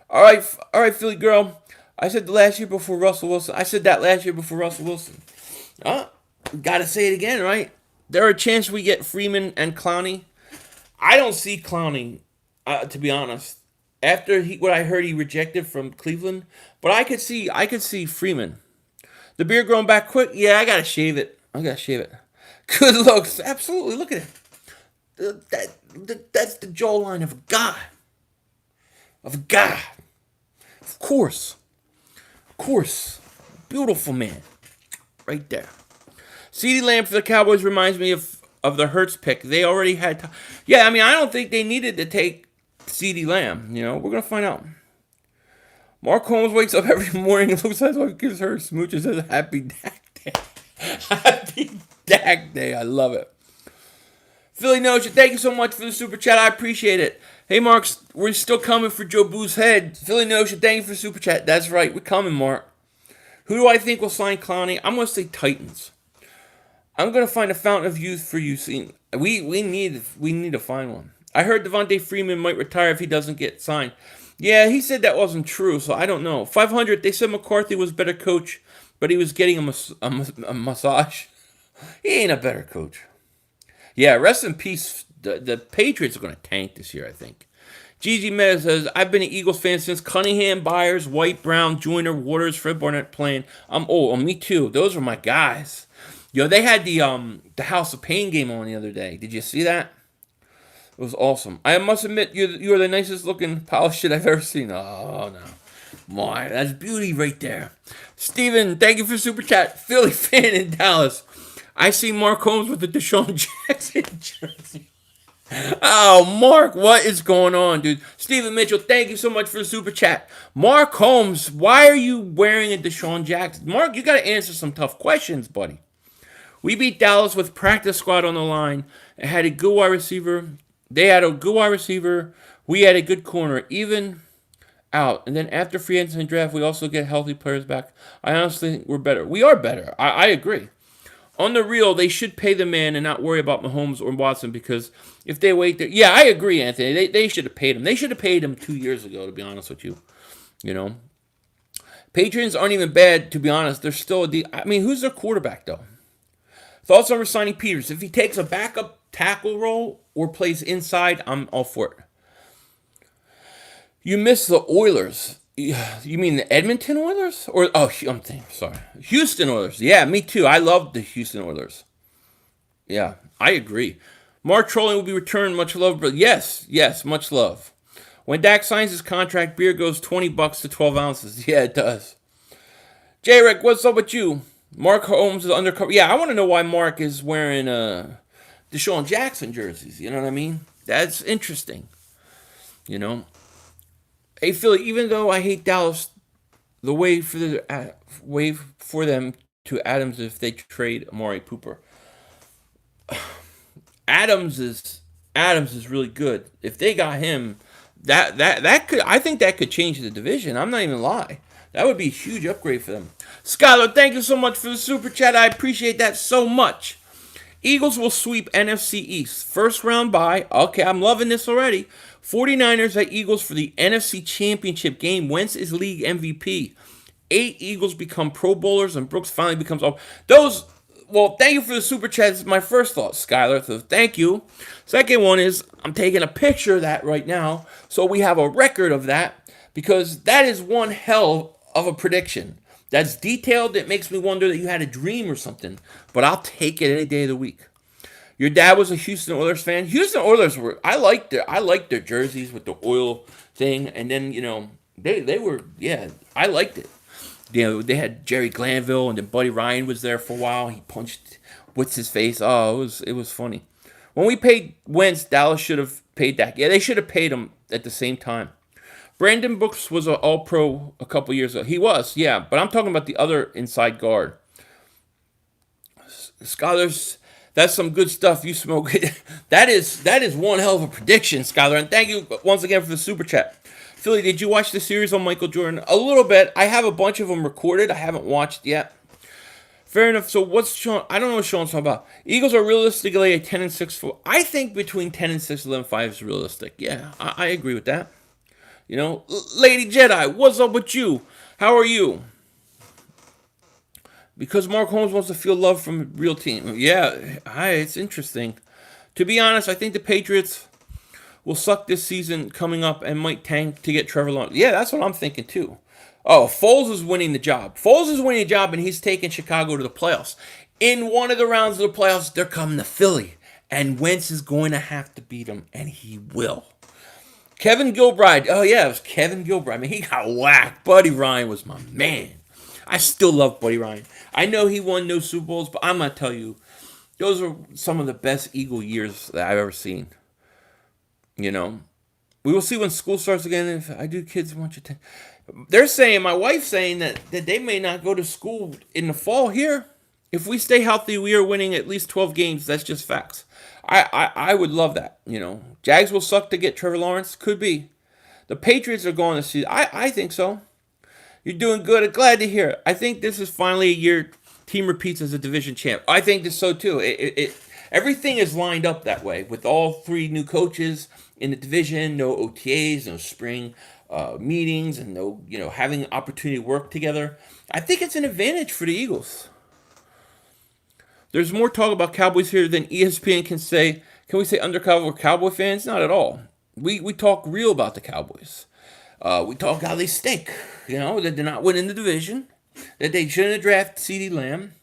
All right, Philly girl. I said that last year before Russell Wilson. Gotta say it again, right? There are a chance we get Freeman and Clowney. I don't see Clowney, to be honest. After what I heard he rejected from Cleveland, but I could see Freeman. The beard growing back quick. Yeah, I gotta shave it. Good looks, absolutely. Look at it. That's the jawline of a guy. Of course. Beautiful man, right there. CeeDee Lamb for the Cowboys reminds me of the Hurts pick. They already had. Yeah, I mean, I don't think they needed to take CeeDee Lamb. We're going to find out. Mark Holmes wakes up every morning and looks at his wife, gives her a smooch and says, Happy Dak Day. Happy Dak Day. I love it. Philly Notion, thank you so much for the super chat. I appreciate it. Hey, Mark, we're still coming for Joe Boo's head. Philly Notion, thank you for the super chat. That's right. We're coming, Mark. Who do I think will sign Clowney? I'm going to say Titans. I'm going to find a fountain of youth for you. We need to find one. I heard Devontae Freeman might retire if he doesn't get signed. Yeah, he said that wasn't true, so I don't know. 500, they said McCarthy was a better coach, but he was getting a massage. He ain't a better coach. Yeah, rest in peace. The Patriots are going to tank this year, I think. Gigi Meta says, I've been an Eagles fan since Cunningham, Byers, White, Brown, Joyner, Waters, Fred Barnett playing. I'm old. Oh, me too. Those were my guys. They had the House of Pain game on the other day. Did you see that? It was awesome. I must admit, you are the nicest looking polished shit I've ever seen. Oh, no. My, that's beauty right there. Steven, thank you for super chat. Philly fan in Dallas. I see Mark Holmes with the Desean Jackson jersey. Oh, Mark, what is going on, dude? Stephen Mitchell, thank you so much for the super chat. Mark Holmes, why are you wearing a Desean Jackson? Mark, you got to answer some tough questions, buddy. We beat Dallas with practice squad on the line. It had a good wide receiver. They had a good wide receiver. We had a good corner, even out. And then after free agency and draft, we also get healthy players back. I honestly think we're better. We are better. I agree. On the real, they should pay the man and not worry about Mahomes or Watson because if they wait there... Yeah, I agree, Anthony. They should have paid him. They should have paid him 2 years ago, to be honest with you. Patriots aren't even bad, to be honest. They're still I mean, who's their quarterback, though? Thoughts on resigning Peters? If he takes a backup tackle role or plays inside, I'm all for it. You missed the Oilers. You mean the Edmonton Oilers? Sorry. Houston Oilers. Yeah, me too. I love the Houston Oilers. Yeah, I agree. Mark Trolling will be returned. Much love, but yes, much love. When Dak signs his contract, beer goes $20 to 12 ounces. Yeah, it does. J-Rick, what's up with you? Mark Holmes is undercover. Yeah, I want to know why Mark is wearing Desean Jackson jerseys. You know what I mean? That's interesting. Hey, Philly, even though I hate Dallas, the way for them to Adams if they trade Amari Cooper. Adams is really good. If they got him, that could, I think that could change the division. I'm not even lie. That would be a huge upgrade for them. Skylar, thank you so much for the super chat. I appreciate that so much. Eagles will sweep NFC East. First round bye. Okay, I'm loving this already. 49ers at Eagles for the NFC Championship game. Wentz is league MVP. 8 Eagles become Pro Bowlers, and Brooks finally becomes all. Well, thank you for the super chat. It's my first thought, Skylar, so thank you. Second one is, I'm taking a picture of that right now, so we have a record of that, because that is one hell of a prediction. That's detailed. It makes me wonder that you had a dream or something, but I'll take it any day of the week. Your dad was a Houston Oilers fan. Houston Oilers were. I liked their jerseys with the oil thing, and then they were. Yeah, I liked it. They had Jerry Glanville, and then Buddy Ryan was there for a while. He punched what's his face. Oh, it was funny. When we paid Wentz, Dallas should have paid Dak. Yeah, they should have paid him at the same time. Brandon Brooks was an All-Pro a couple years ago. He was, yeah, but I'm talking about the other inside guard. Scholars, that's some good stuff. You smoke it. That is one hell of a prediction, Scholar. And thank you once again for the super chat. Philly, did you watch the series on Michael Jordan? A little bit. I have a bunch of them recorded. I haven't watched yet. Fair enough. So what's Sean? I don't know what Sean's talking about. Eagles are realistically a 10-6. I think between 10-6 and 11-5 is realistic. Yeah, I agree with that. Lady Jedi, what's up with you? How are you? Because Mark Holmes wants to feel love from a real team. Yeah, it's interesting. To be honest, I think the Patriots will suck this season coming up and might tank to get Trevor Williams. Yeah, that's what I'm thinking too. Oh, Foles is winning the job. And he's taking Chicago to the playoffs. In one of the rounds of the playoffs, they're coming to Philly. And Wentz is going to have to beat him, and he will. Kevin Gilbride. Oh, yeah, it was Kevin Gilbride. I mean, he got whacked. Buddy Ryan was my man. I still love Buddy Ryan. I know he won no Super Bowls, but I'm going to tell you, those are some of the best Eagle years that I've ever seen. You know, we will see when school starts again. If I do, kids want you to. They're saying, my wife's saying that they may not go to school in the fall here. If we stay healthy, we are winning at least 12 games. That's just facts. I would love that. You know, Jags will suck to get Trevor Lawrence. Could be. The Patriots are going to see. I think so. You're doing good. I'm glad to hear it. I think this is finally a year team repeats as a division champ. I think this so too. Everything is lined up that way with all 3 new coaches in the division. No OTAs, no spring meetings, and no having an opportunity to work together. I think it's an advantage for the Eagles. There's more talk about Cowboys here than ESPN can say. Can we say undercover Cowboy fans? Not at all. We talk real about the Cowboys. We talk how they stink. That they're not winning the division. That they shouldn't have drafted CeeDee Lamb.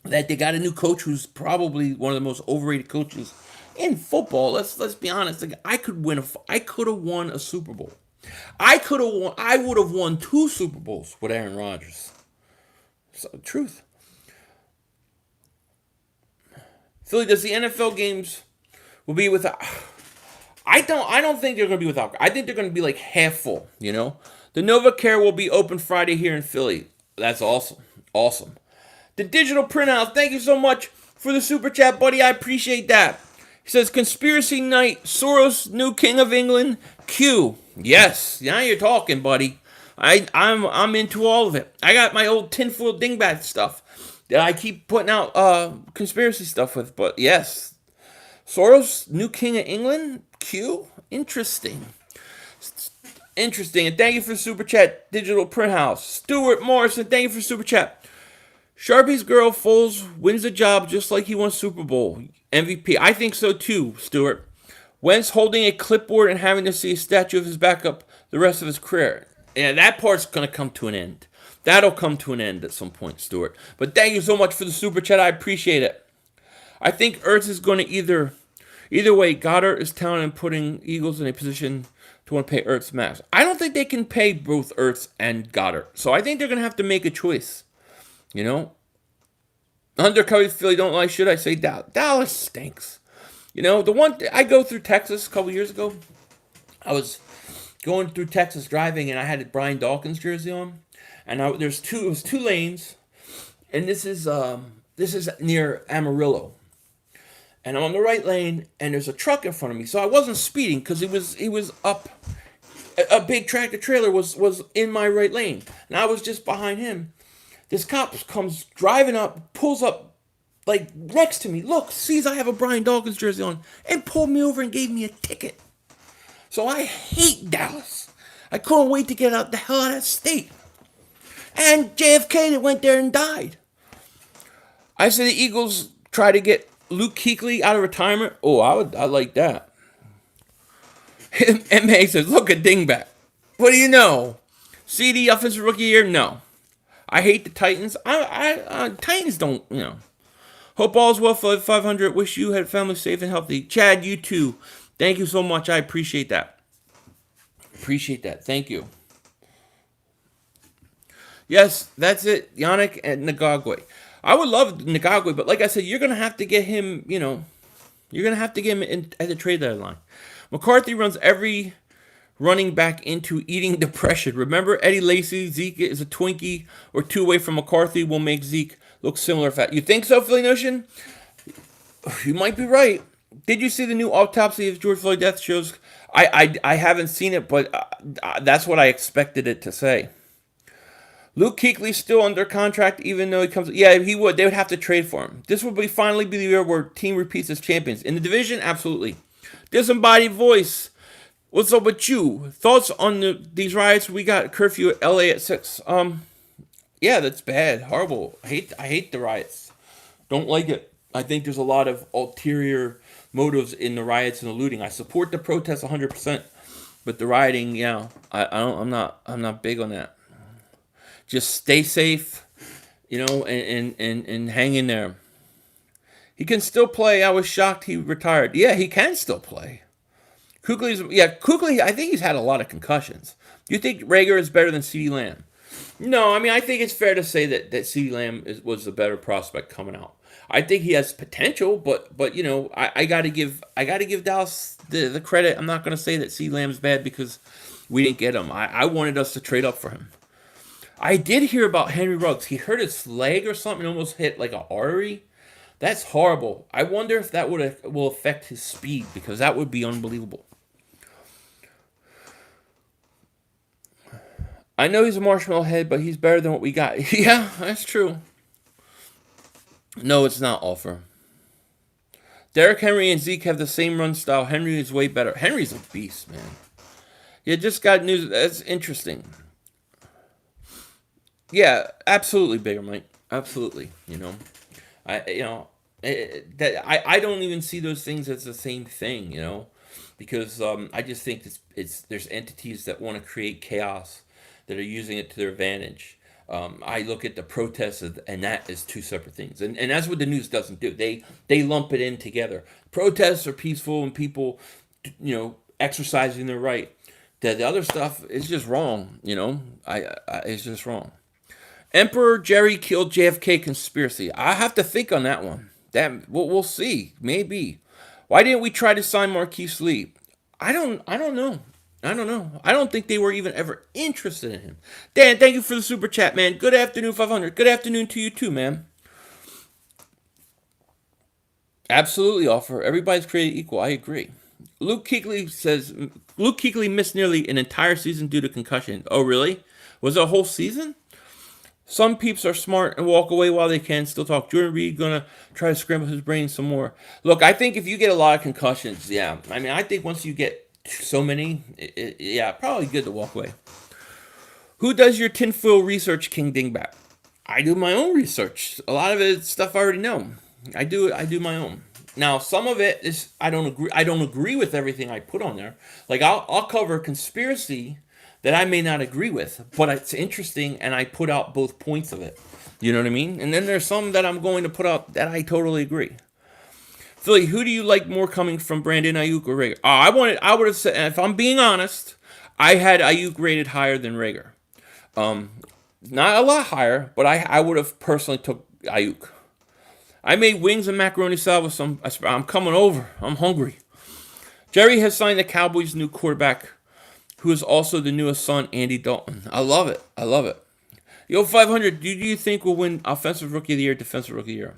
That they got a new coach who's probably one of the most overrated coaches in football. Let's be honest. I could have won a Super Bowl. I would have won 2 Super Bowls with Aaron Rodgers. It's the truth. Philly, does the NFL games will be without? I don't think they're going to be without. I think they're going to be like half full. The NovaCare will be open Friday here in Philly. That's awesome. Awesome. The digital printout. Thank you so much for the super chat, buddy. I appreciate that. He says, Conspiracy Night, Soros, new king of England, Q. Yes, now you're talking, buddy. I'm into all of it. I got my old tinfoil dingbat stuff that I keep putting out conspiracy stuff with. But yes, Soros, new king of England, Q. Interesting. And thank you for the super chat, Digital Print House. Stuart Morrison, thank you for the super chat. Sharpie's girl Foles wins the job just like he won Super Bowl MVP. I think so too, Stuart. Wentz holding a clipboard and having to see a statue of his backup the rest of his career. Yeah, that part's going to come to an end. That'll come to an end at some point, Stuart. But thank you so much for the super chat. I appreciate it. I think Ertz is going to either way, Goddard is talented in putting Eagles in a position to want to pay Ertz max. I don't think they can pay both Ertz and Goddard. So I think they're going to have to make a choice. Undercover Philly don't like, should I say Dallas? Dallas stinks. The one I go through Texas a couple years ago. I was going through Texas driving, and I had a Brian Dawkins jersey on, and it was 2 lanes, and this is near Amarillo, and I'm on the right lane, and there's a truck in front of me, so I wasn't speeding because he was up. A big tractor trailer was in my right lane, and I was just behind him. This cop comes driving up, pulls up like next to me, look, sees I have a Brian Dawkins jersey on, and pulled me over and gave me a ticket. So I hate Dallas. I couldn't wait to get out the hell out of that state. And JFK that went there and died. I say the Eagles try to get Luke Kuechly out of retirement. Oh, I like that. M.A. says, look at Dingbat. What do you know? CD offensive rookie year? No. I hate the Titans. Titans don't, Hope all's well for 500. Wish you had family safe and healthy. Chad, you too. Thank you so much. I appreciate that. Thank you. Yes, that's it. Yannick and Ngakwe. I would love Ngakwe, but like I said, you're going to have to get him, you're going to have to get him at the trade deadline. McCarthy runs every running back into eating depression. Remember Eddie Lacy? Zeke is a Twinkie or 2 away from McCarthy will make Zeke look similar fat. You think so, Philly Nation? You might be right. Did you see the new autopsy of George Floyd death shows? I haven't seen it, but that's what I expected it to say. Luke Kuechly's still under contract, even though he comes. Yeah, he would. They would have to trade for him. This would finally be the year where team repeats as champions in the division. Absolutely. Disembodied voice. What's up with you? Thoughts on these riots? We got curfew at LA at 6. Yeah, that's bad. Horrible. I hate the riots. Don't like it. I think there's a lot of ulterior motives in the riots and the looting. I support the protests 100%, but the rioting, I'm not big on that. Just stay safe, and hang in there. He can still play. I was shocked he retired. Yeah, he can still play. Kuechly, I think he's had a lot of concussions. Do you think Rager is better than CeeDee Lamb? No, I mean I think it's fair to say that CeeDee Lamb was the better prospect coming out. I think he has potential, but I gotta give Dallas the credit. I'm not gonna say that CeeDee Lamb's bad because we didn't get him. I wanted us to trade up for him. I did hear about Henry Ruggs. He hurt his leg or something, almost hit like an artery. That's horrible. I wonder if that will affect his speed because that would be unbelievable. I know he's a marshmallow head, but he's better than what we got. Yeah, that's true. No, it's not, Offer. Derrick Henry and Zeke have the same run style. Henry is way better. Henry's a beast, man. You just got news. That's interesting. Yeah, absolutely, Bigger Mike. Absolutely. I don't even see those things as the same thing. Because I just think there's entities that want to create chaos that are using it to their advantage. I look at the protests and that is two separate things, and that's what the news doesn't do. They lump it in together. Protests are peaceful and people, exercising their right. The other stuff is just wrong. It's just wrong. Emperor Jerry killed JFK conspiracy. I have to think on that one. We'll see. Maybe. Why didn't we try to sign Marquise Lee? I don't know. I don't know. I don't think they were even ever interested in him. Dan, thank you for the super chat, man. Good afternoon, 500. Good afternoon to you too, man. Absolutely, Offer. Everybody's created equal. I agree. Luke Kuechly missed nearly an entire season due to concussion. Oh, really? Was it a whole season? Some peeps are smart and walk away while they can. Still talk. Jordan Reed gonna try to scramble his brain some more. Look, I think if you get a lot of concussions, yeah. I mean, I think once you get so many, probably good to walk away. Who does your tinfoil research, King Dingbat? I do my own research. A lot of it is stuff I already know. I do my own. Now, some of it is I don't agree with everything I put on there. Like I'll cover conspiracy that I may not agree with, but it's interesting, and I put out both points of it. You know what I mean? And then there's some that I'm going to put out that I totally agree. Philly, who do you like more coming from Brandon Ayuk or Rager? I would have said, if I'm being honest, I had Ayuk rated higher than Rager. Not a lot higher, but I would have personally took Ayuk. I made wings and macaroni salad with some. I'm coming over. I'm hungry. Jerry has signed the Cowboys' new quarterback, who is also the newest son, Andy Dalton. I love it. Yo, 500, do you think we'll win Offensive Rookie of the Year, Defensive Rookie of the Year?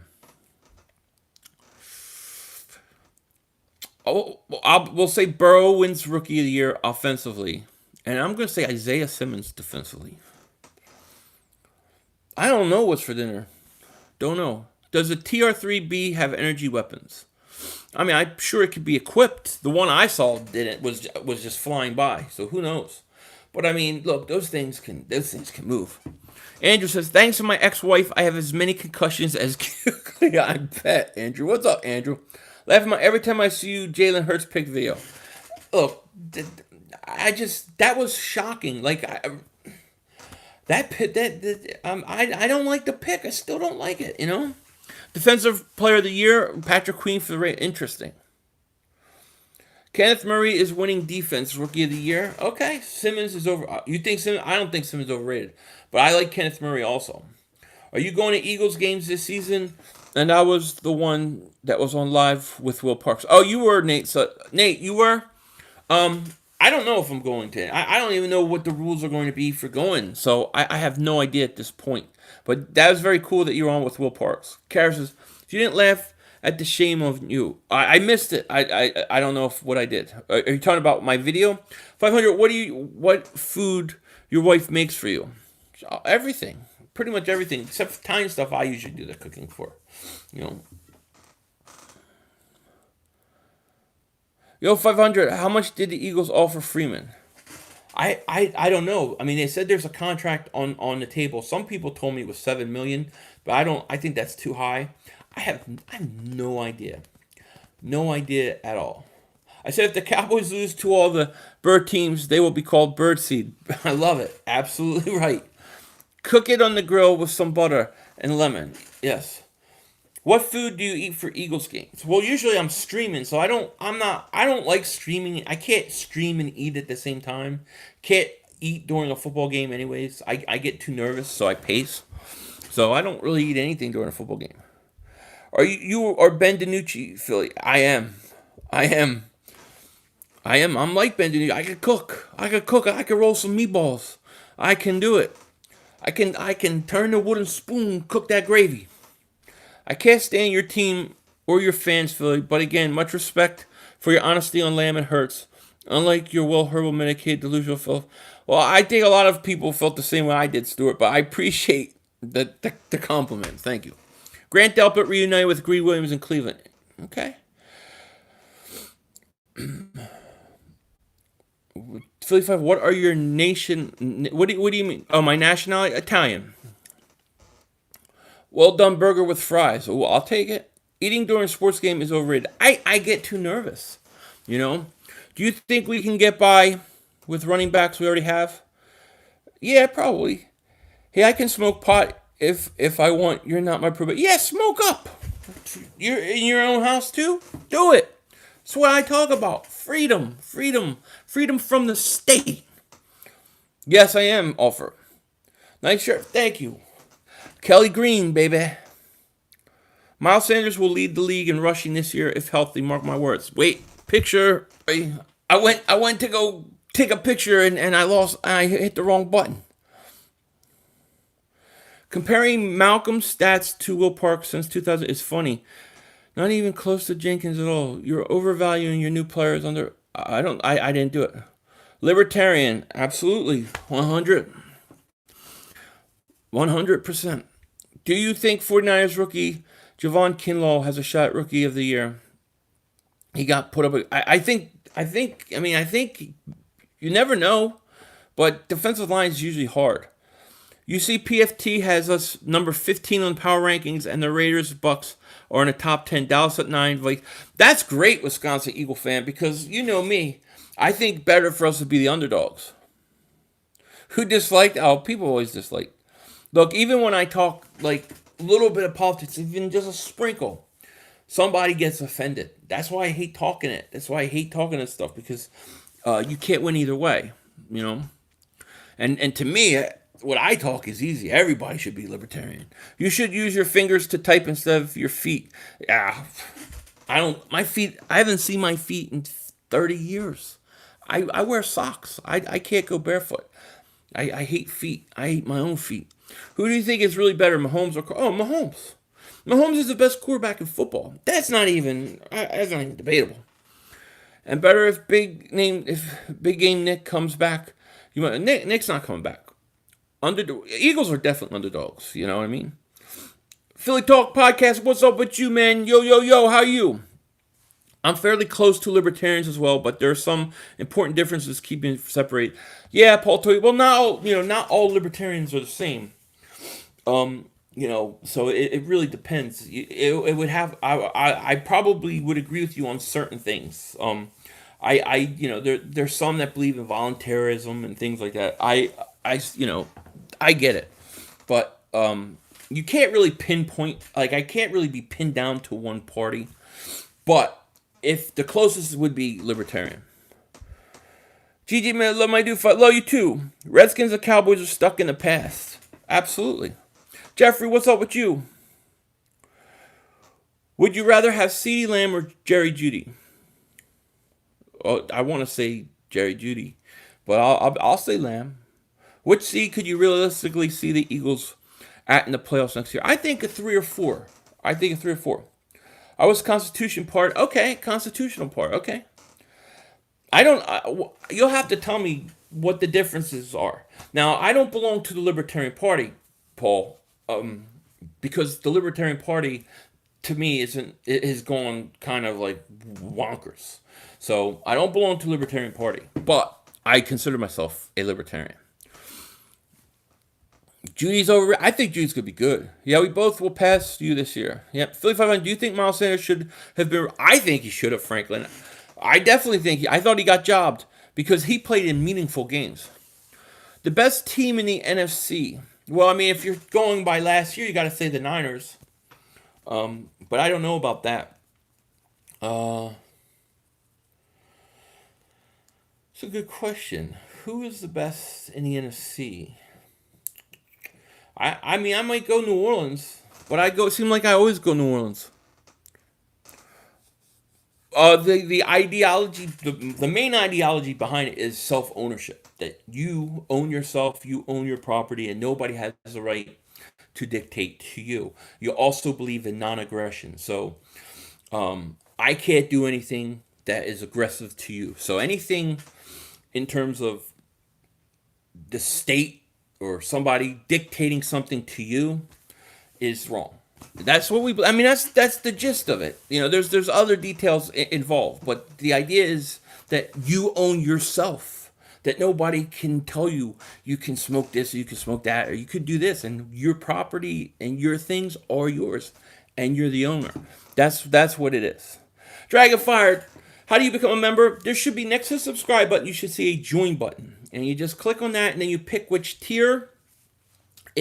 We'll say Burrow wins Rookie of the Year offensively. And I'm going to say Isaiah Simmons defensively. I don't know what's for dinner. Don't know. Does the TR-3B have energy weapons? I mean, I'm sure it could be equipped. The one I saw didn't was just flying by. So who knows? But I mean, look, those things can move. Andrew says, thanks to my ex-wife, I have as many concussions as I bet. Andrew, what's up, Andrew? Laughing every time I see you, Jalen Hurts pick video. Look, that was shocking. Like I don't like the pick. I still don't like it. Defensive Player of the Year, Patrick Queen for the rate. Interesting. Kenneth Murray is winning Defense Rookie of the Year. Okay, Simmons is over. You think Simmons? I don't think Simmons is overrated, but I like Kenneth Murray also. Are you going to Eagles games this season? And I was the one that was on live with Will Parks. Oh, you were, Nate. So, Nate, you were? I don't know if I'm going to. I don't even know what the rules are going to be for going. So I have no idea at this point. But that was very cool that you were on with Will Parks. Kara says, if you didn't laugh at the shame of you, I missed it. I don't know what I did. Are you talking about my video? 500, what food your wife makes for you? Everything. Pretty much everything. Except for Italian stuff I usually do the cooking for. Yo, 500, how much did the Eagles offer Freeman? I don't know. I mean, they said there's a contract on the table. Some people told me it was $7 million, but I think that's too high. I have no idea. No idea at all. I said if the Cowboys lose to all the bird teams, they will be called birdseed. I love it. Absolutely right. Cook it on the grill with some butter and lemon. Yes. What food do you eat for Eagles games? Well, usually I'm streaming, so I don't like streaming. I can't stream and eat at the same time. eat during a football game anyways. I get too nervous, so I pace. So I don't really eat anything during a football game. Are you Ben DiNucci, Philly? I am. I am. I am. I'm like Ben DiNucci. I could cook. I could cook. I could roll some meatballs. I can do it. I can turn the wooden spoon, cook that gravy. I can't stand your team or your fans, Philly, but again, much respect for your honesty on Lamb and Hurts. Unlike your well-herbal medicated delusional filth. Well, I think a lot of people felt the same way I did, Stuart, but I appreciate the compliment. Thank you. Grant Delpit reunited with Greg Williams in Cleveland. Okay. Philly 5, what are your nation... What do you mean? Oh, my nationality? Italian. Well done burger with fries. Oh, I'll take it. Eating during a sports game is overrated. I get too nervous. You know? Do you think we can get by with running backs we already have? Yeah, probably. Hey, I can smoke pot if I want. You're not my probation. Yeah, smoke up. You're in your own house too? Do it. That's what I talk about. Freedom. Freedom. Freedom from the state. Yes, I am, Offer. Nice shirt. Thank you. Kelly Green, baby. Miles Sanders will lead the league in rushing this year if healthy. Mark my words. Wait, picture. I went to go take a picture and I hit the wrong button. Comparing Malcolm's stats to Will Park since 2000 is funny. Not even close to Jenkins at all. You're overvaluing your new players under. I didn't do it. Libertarian, absolutely, 100%. Do you think 49ers rookie Javon Kinlaw has a shot at rookie of the year? He got put up. I think you never know, but defensive line is usually hard. You see, PFT has us number 15 on power rankings, and the Raiders, Bucks are in the top 10. Dallas at 9. Like, that's great, Wisconsin Eagle fan, because you know me. I think better for us to be the underdogs. Who disliked? Oh, people always dislike. Look, even when I talk like a little bit of politics, even just a sprinkle, somebody gets offended. That's why I hate talking it. That's why I hate talking this stuff, because you can't win either way, you know. And to me, what I talk is easy. Everybody should be libertarian. You should use your fingers to type instead of your feet. Yeah, my feet. I haven't seen my feet in 30 years. I wear socks. I can't go barefoot. I hate feet. I hate my own feet. Who do you think is really better, Mahomes or Mahomes? Mahomes is the best quarterback in football. That's not even debatable. And better if big game Nick comes back. Nick's not coming back. Eagles are definitely underdogs. You know what I mean? Philly Talk Podcast. What's up with you, man? Yo. How you? I'm fairly close to libertarians as well, but there are some important differences keeping separate. Yeah, Paul Toy. Well, not all libertarians are the same. So it really depends. It would have. I probably would agree with you on certain things. There's some that believe in voluntarism and things like that. I get it, but you can't really pinpoint. Like, I can't really be pinned down to one party, but if the closest would be libertarian. GG, man, love my dude. Love you too. Redskins and Cowboys are stuck in the past. Absolutely. Jeffrey, what's up with you? Would you rather have CeeDee Lamb or Jerry Jeudy? Oh, I want to say Jerry Jeudy, but I'll say Lamb. Which seed could you realistically see the Eagles at in the playoffs next year? I think a 3 or 4. I was Constitution part. Okay, constitutional part. Okay. You'll have to tell me what the differences are. Now, I don't belong to the Libertarian Party, Paul, because the Libertarian Party, to me, has gone kind of like wonkers. So I don't belong to the Libertarian Party, but I consider myself a Libertarian. Judy's over. I think Judy's going to be good. Yeah, we both will pass you this year. Yep. Philly 500, do you think Miles Sanders should have been... I think he should have, Franklin. I definitely think... I thought he got jobbed because he played in meaningful games. The best team in the NFC. Well, I mean, if you're going by last year, you got to say the Niners. But I don't know about that. It's a good question. who is the best in the NFC? I mean, I might go New Orleans, but it seems like I always go New Orleans. The ideology, the main ideology behind it is self ownership. That you own yourself, you own your property, and nobody has the right to dictate to you. You also believe in non-aggression. So I can't do anything that is aggressive to you. So anything in terms of the state or somebody dictating something to you is wrong. That's what we. I mean, that's the gist of it. There's other details involved, but the idea is that you own yourself. That nobody can tell you you can smoke this, or you can smoke that, or you could do this, and your property and your things are yours, and you're the owner. That's what it is. Dragon Fire. How do you become a member? There should be next to the subscribe button. You should see a join button, and you just click on that, and then you pick which tier.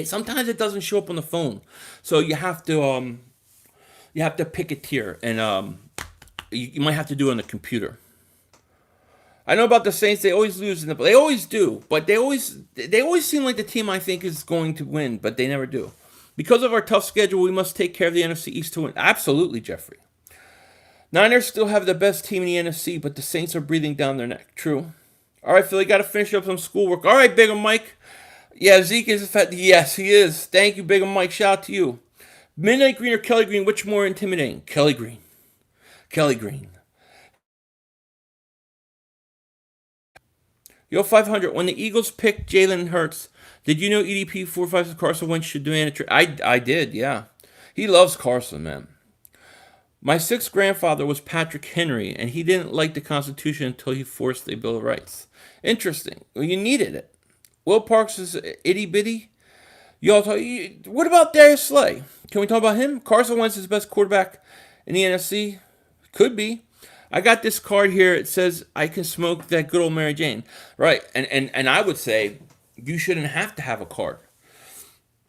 Sometimes it doesn't show up on the phone, so you have to pick a tier, and you might have to do it on the computer. I know about the Saints; they always lose they always do, but they always seem like the team I think is going to win, but they never do. Because of our tough schedule, we must take care of the NFC East to win. Absolutely, Jeffrey. Niners still have the best team in the NFC, but the Saints are breathing down their neck. True. All right, Philly, got to finish up some schoolwork. All right, Big and Mike. Yeah, Zeke is yes, he is. Thank you, Big and Mike. Shout out to you. Midnight Green or Kelly Green, which more intimidating? Kelly Green. Kelly Green. Yo, 500. When the Eagles picked Jalen Hurts, did you know EDP 45 Carson Wentz should demand a trade? I did, yeah. He loves Carson, man. My sixth grandfather was Patrick Henry, and he didn't like the Constitution until he forced the Bill of Rights. Interesting. Well, you needed it. Will Parks is itty bitty. What about Darius Slay? Can we talk about him? Carson Wentz is the best quarterback in the NFC. Could be. I got this card here. It says I can smoke that good old Mary Jane. Right. And I would say you shouldn't have to have a card.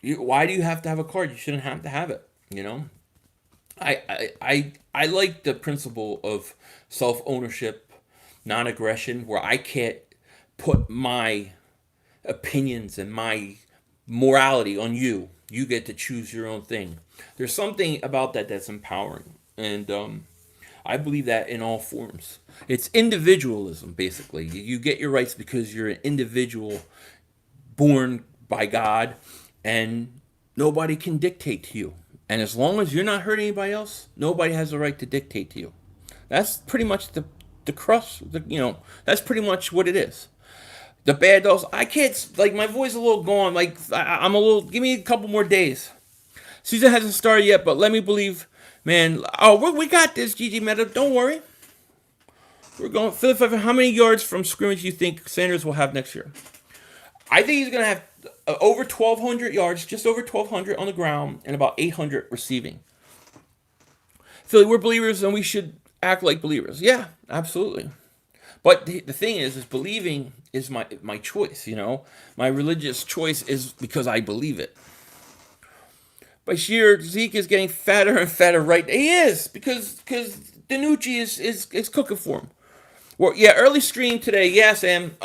Why do you have to have a card? You shouldn't have to have it. I like the principle of self-ownership, non-aggression, where I can't put my opinions and my morality on you. You get to choose your own thing. There's something about that that's empowering, and I believe that in all forms. It's individualism, basically. You get your rights because you're an individual born by God, and nobody can dictate to you. And as long as you're not hurting anybody else, nobody has the right to dictate to you. That's pretty much the crux. That's pretty much what it is. The bad dogs, I can't, my voice is a little gone. I'm a little, give me a couple more days. Season hasn't started yet, but let me believe, man. Oh, we got this, GG Meta. Don't worry. We're going, how many yards from scrimmage do you think Sanders will have next year? I think he's going to have over 1,200 yards, just over 1,200 on the ground, and about 800 receiving. Philly, we're believers, and we should act like believers. Yeah, absolutely. But the thing is believing is my choice, My religious choice is because I believe it. Bashir, Zeke is getting fatter and fatter, right? He is, because Danucci is cooking for him. Well, yeah, early stream today. Yeah, Sam.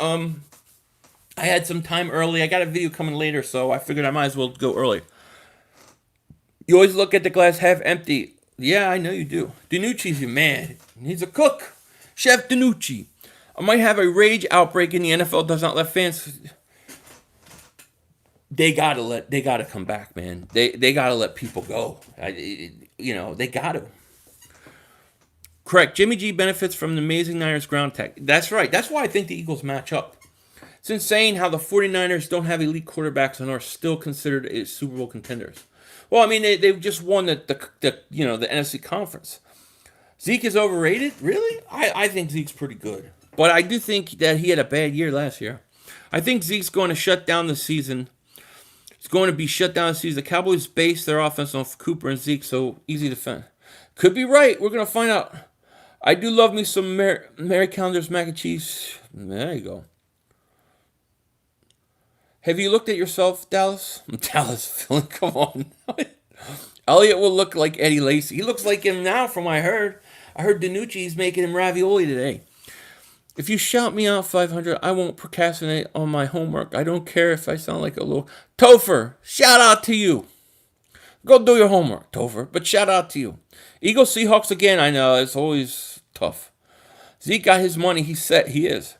I had some time early. I got a video coming later, so I figured I might as well go early. You always look at the glass half empty. Yeah, I know you do. Danucci's your man. He's a cook. Chef Danucci. I might have a rage outbreak in the NFL does not let fans. They gotta come back, man. They gotta let people go. They gotta. Correct. Jimmy G benefits from the amazing Niners ground tech. That's right. That's why I think the Eagles match up. It's insane how the 49ers don't have elite quarterbacks and are still considered Super Bowl contenders. Well, I mean, they've just won the NFC conference. Zeke is overrated? Really? I think Zeke's pretty good. But I do think that he had a bad year last year. I think Zeke's going to shut down the season. It's going to be shut down the season. The Cowboys base their offense on Cooper and Zeke, so easy to defend. Could be right. We're going to find out. I do love me some Mary Callender's mac and cheese. There you go. Have you looked at yourself, Dallas? Dallas, Philly, come on. Elliott will look like Eddie Lacy. He looks like him now from what I heard. I heard Danucci's making him ravioli today. If you shout me out 500, I won't procrastinate on my homework. I don't care if I sound like a little... Topher, shout out to you. Go do your homework, Topher, but shout out to you. Eagles Seahawks again, I know, it's always tough. Zeke got his money, he said he is.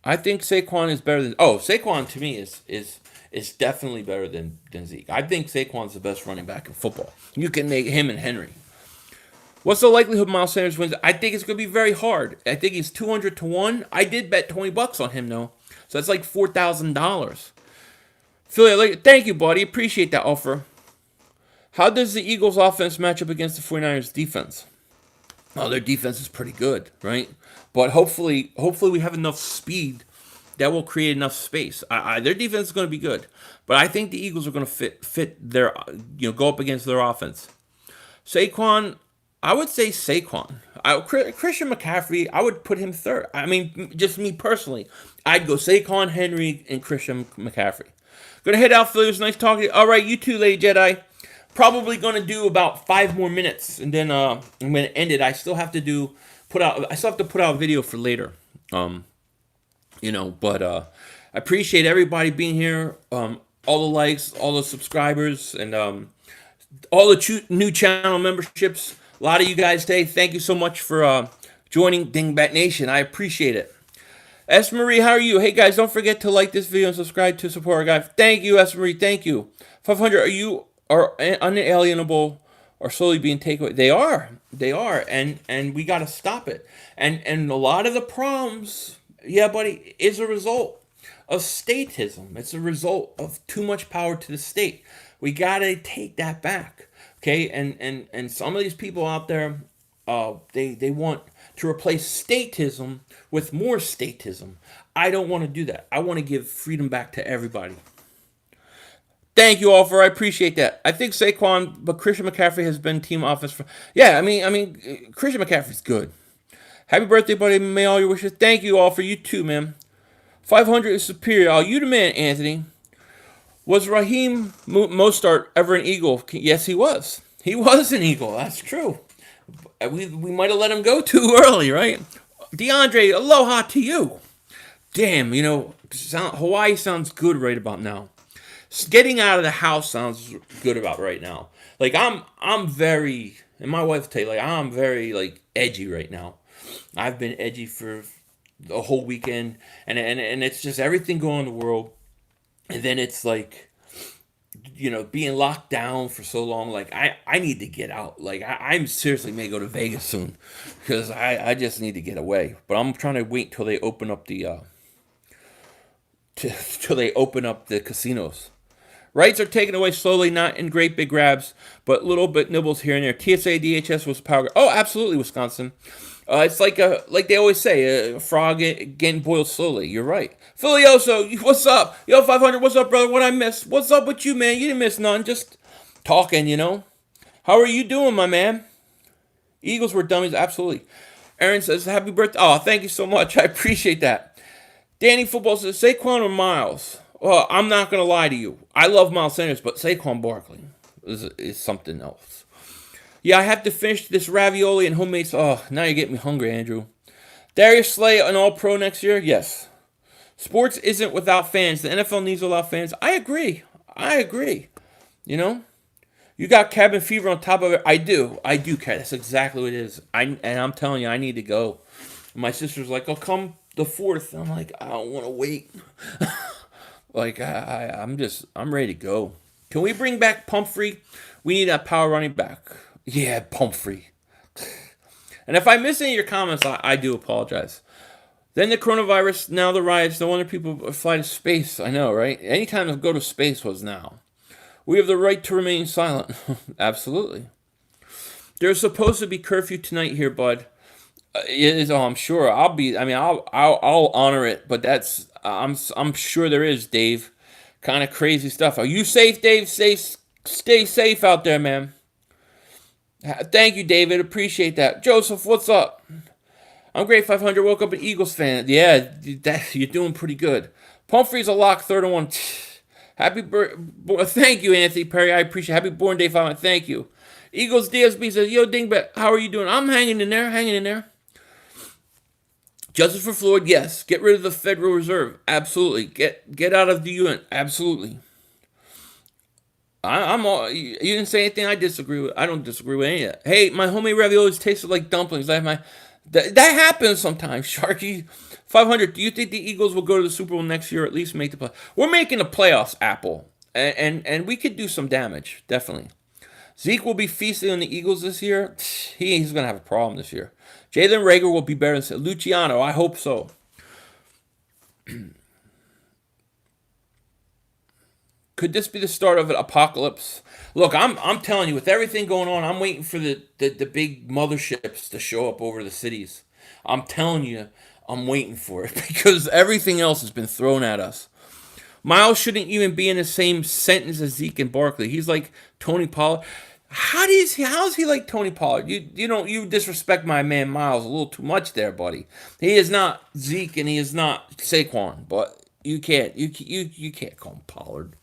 I think Saquon is better than... Oh, Saquon to me is definitely better than Zeke. I think Saquon's the best running back in football. You can make him and Henry. What's the likelihood Miles Sanders wins? I think it's going to be very hard. I think he's 200 to 1. I did bet $20 on him, though. So that's like $4,000. Philly, thank you, buddy. Appreciate that offer. How does the Eagles offense match up against the 49ers defense? Well, their defense is pretty good, right? But hopefully we have enough speed that will create enough space. Their defense is going to be good. But I think the Eagles are going to fit their, go up against their offense. Saquon... I would say Saquon. Christian McCaffrey, I would put him third. I mean, just me personally. I'd go Saquon, Henry, and Christian McCaffrey. Gonna head out, Philly. It was nice talking to you. All right, you too, Lady Jedi. Probably gonna do about 5 more minutes, and then I'm gonna end it. I still have to put out a video for later. But I appreciate everybody being here. All the likes, all the subscribers, and all the new channel memberships. A lot of you guys today, thank you so much for joining Dingbat Nation. I appreciate it. S. Marie, how are you? Hey guys, don't forget to like this video and subscribe to support our guy. Thank you, S. Marie. Thank you. 500, are unalienable or slowly being taken away? They are, and we got to stop it. And a lot of the problems, yeah, buddy, is a result of statism. It's a result of too much power to the state. We got to take that back. Okay, and some of these people out there, they want to replace statism with more statism. I don't want to do that. I want to give freedom back to everybody. Thank you all I appreciate that. I think Saquon, but Christian McCaffrey has been team offense for... Yeah, I mean, Christian McCaffrey's good. Happy birthday, buddy. May all your wishes. Thank you all for you too, man. 500 is superior. Oh, you the man, Anthony. Was Raheem Mostert ever an Eagle? Yes, he was. He was an Eagle. That's true. We might have let him go too early, right? DeAndre, aloha to you. Damn, Hawaii sounds good right about now. Getting out of the house sounds good about right now. Like I'm very, and my wife tell you, I'm very edgy right now. I've been edgy for the whole weekend, and it's just everything going on in the world. And then it's being locked down for so long. I need to get out. I'm seriously may go to Vegas soon because I just need to get away. But I'm trying to wait till they open up the casinos. Rights are taken away slowly, not in great big grabs, but little bit nibbles here and there. TSA, DHS was power. Oh, absolutely, Wisconsin. It's like they always say, a frog getting boiled slowly. You're right. Filioso, what's up? Yo, 500, what's up, brother? What I missed? What's up with you, man? You didn't miss none. Just talking, How are you doing, my man? Eagles were dummies, absolutely. Aaron says, happy birthday. Oh, thank you so much. I appreciate that. Danny Football says, Saquon or Miles? Well, I'm not going to lie to you. I love Miles Sanders, but Saquon Barkley is something else. Yeah, I have to finish this ravioli and homemade... Oh, now you're getting me hungry, Andrew. Darius Slay, an All-Pro next year? Yes. Sports isn't without fans. The NFL needs a lot of fans. I agree. You got cabin fever on top of it. I do, Kat. That's exactly what it is. And I'm telling you, I need to go. My sister's like, I'll come the 4th. I'm like, I don't want to wait. I'm ready to go. Can we bring back Pumphrey? We need that power running back. Yeah, Pumphrey. And if I miss any of your comments, I do apologize. Then the coronavirus, now the riots, no wonder people fly to space. I know, right? Anytime to go to space was now. We have the right to remain silent. Absolutely. There's supposed to be curfew tonight here, bud. It is. Oh, I'm sure. I'll honor it, but I'm sure there is, Dave. Kind of crazy stuff. Are you safe, Dave? Stay safe out there, man. Thank you, David. Appreciate that. Joseph, what's up? I'm great, 500. Woke up an Eagles fan. Yeah, you're doing pretty good. Pumphrey's a lock, 3rd and 1. Happy birthday. Thank you, Anthony Perry. I appreciate it. Happy born day, 500. Thank you. Eagles DSB says, yo, Dingbat, how are you doing? I'm hanging in there. Justice for Floyd, yes. Get rid of the Federal Reserve, absolutely. Get out of the UN, absolutely. I'm all. You didn't say anything I disagree with. I don't disagree with any of that. Hey, my homemade raviolis tasted like dumplings. I have my. That happens sometimes, Sharky. 500. Do you think the Eagles will go to the Super Bowl next year, or at least make the play? We're making the playoffs, Apple, and we could do some damage, definitely. Zeke will be feasting on the Eagles this year. He's gonna have a problem this year. Jalen Rager will be better than Luciano. I hope so. Could this be the start of an apocalypse? Look, I'm telling you, with everything going on, I'm waiting for the big motherships to show up over the cities. I'm telling you, I'm waiting for it because everything else has been thrown at us. Miles shouldn't even be in the same sentence as Zeke and Barkley. He's like Tony Pollard. How is he like Tony Pollard? You disrespect my man Miles a little too much there, buddy. He is not Zeke and he is not Saquon, but you can't call him Pollard.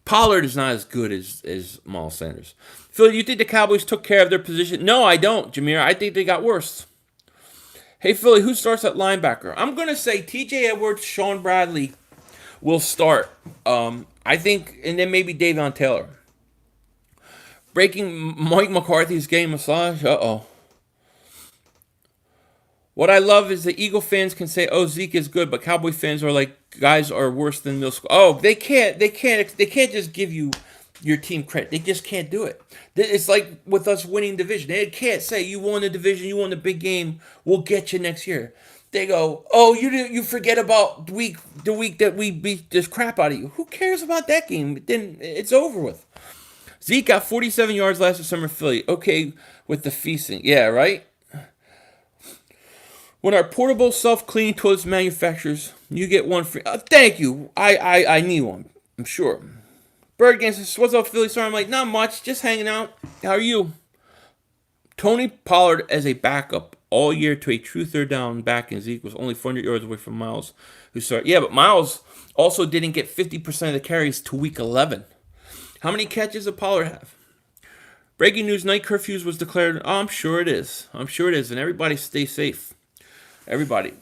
Pollard is not as good as Miles Sanders. Phil, you think the Cowboys took care of their position? No, I don't, Jameer. I think they got worse. Hey, Philly, who starts at linebacker? I'm going to say T.J. Edwards, Sean Bradley will start. I think, and then maybe Davion Taylor. Breaking Mike McCarthy's game massage? Uh-oh. What I love is that Eagle fans can say, "Oh, Zeke is good," but Cowboy fans are like, "Guys are worse than middle school." Oh, they can't just give you your team credit. They just can't do it. It's like with us winning division. They can't say, "You won the division, you won the big game. We'll get you next year." They go, "Oh, you forget about the week that we beat this crap out of you." Who cares about that game? Then it's over with. Zeke got 47 yards last December, Philly. Okay, with the feasting, yeah, right. When our portable self-cleaning toilets manufacturers, you get one free. Thank you. I need one. I'm sure. Bird Gang says, "What's up, Philly?" Sorry, I'm like, not much. Just hanging out. How are you? Tony Pollard as a backup all year to a true third down back, and Zeke was only 400 yards away from Miles, who started. Yeah, but Miles also didn't get 50% of the carries to week 11. How many catches did Pollard have? Breaking news, night curfews was declared. Oh, I'm sure it is. And everybody stay safe. Everybody.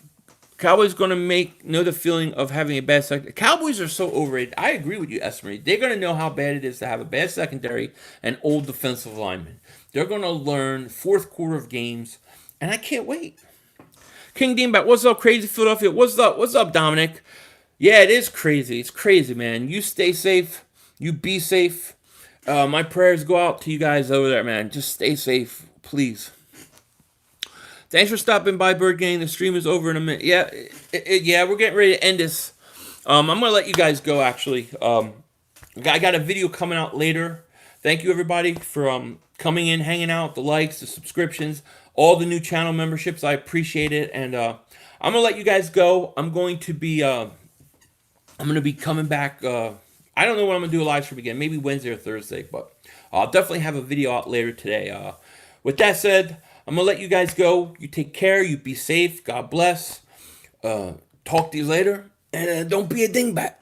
Cowboys going to know the feeling of having a bad secondary. Cowboys are so overrated. I agree with you, Esmery. They're going to know how bad it is to have a bad secondary and old defensive linemen. They're going to learn fourth quarter of games, and I can't wait. King Deanbat, what's up, crazy Philadelphia? What's up, Dominic? Yeah, it is crazy. It's crazy, man. You stay safe. You be safe. My prayers go out to you guys over there, man. Just stay safe, please. Thanks for stopping by, Bird Gang. The stream is over in a minute. Yeah, we're getting ready to end this. I'm going to let you guys go, actually. I got a video coming out later. Thank you, everybody, for coming in, hanging out, the likes, the subscriptions, all the new channel memberships. I appreciate it. And I'm going to let you guys go. I'm going to be coming back. I don't know when I'm going to do a live stream again. Maybe Wednesday or Thursday. But I'll definitely have a video out later today. With that said, I'm going to let you guys go. You take care. You be safe. God bless. Talk to you later. And don't be a dingbat.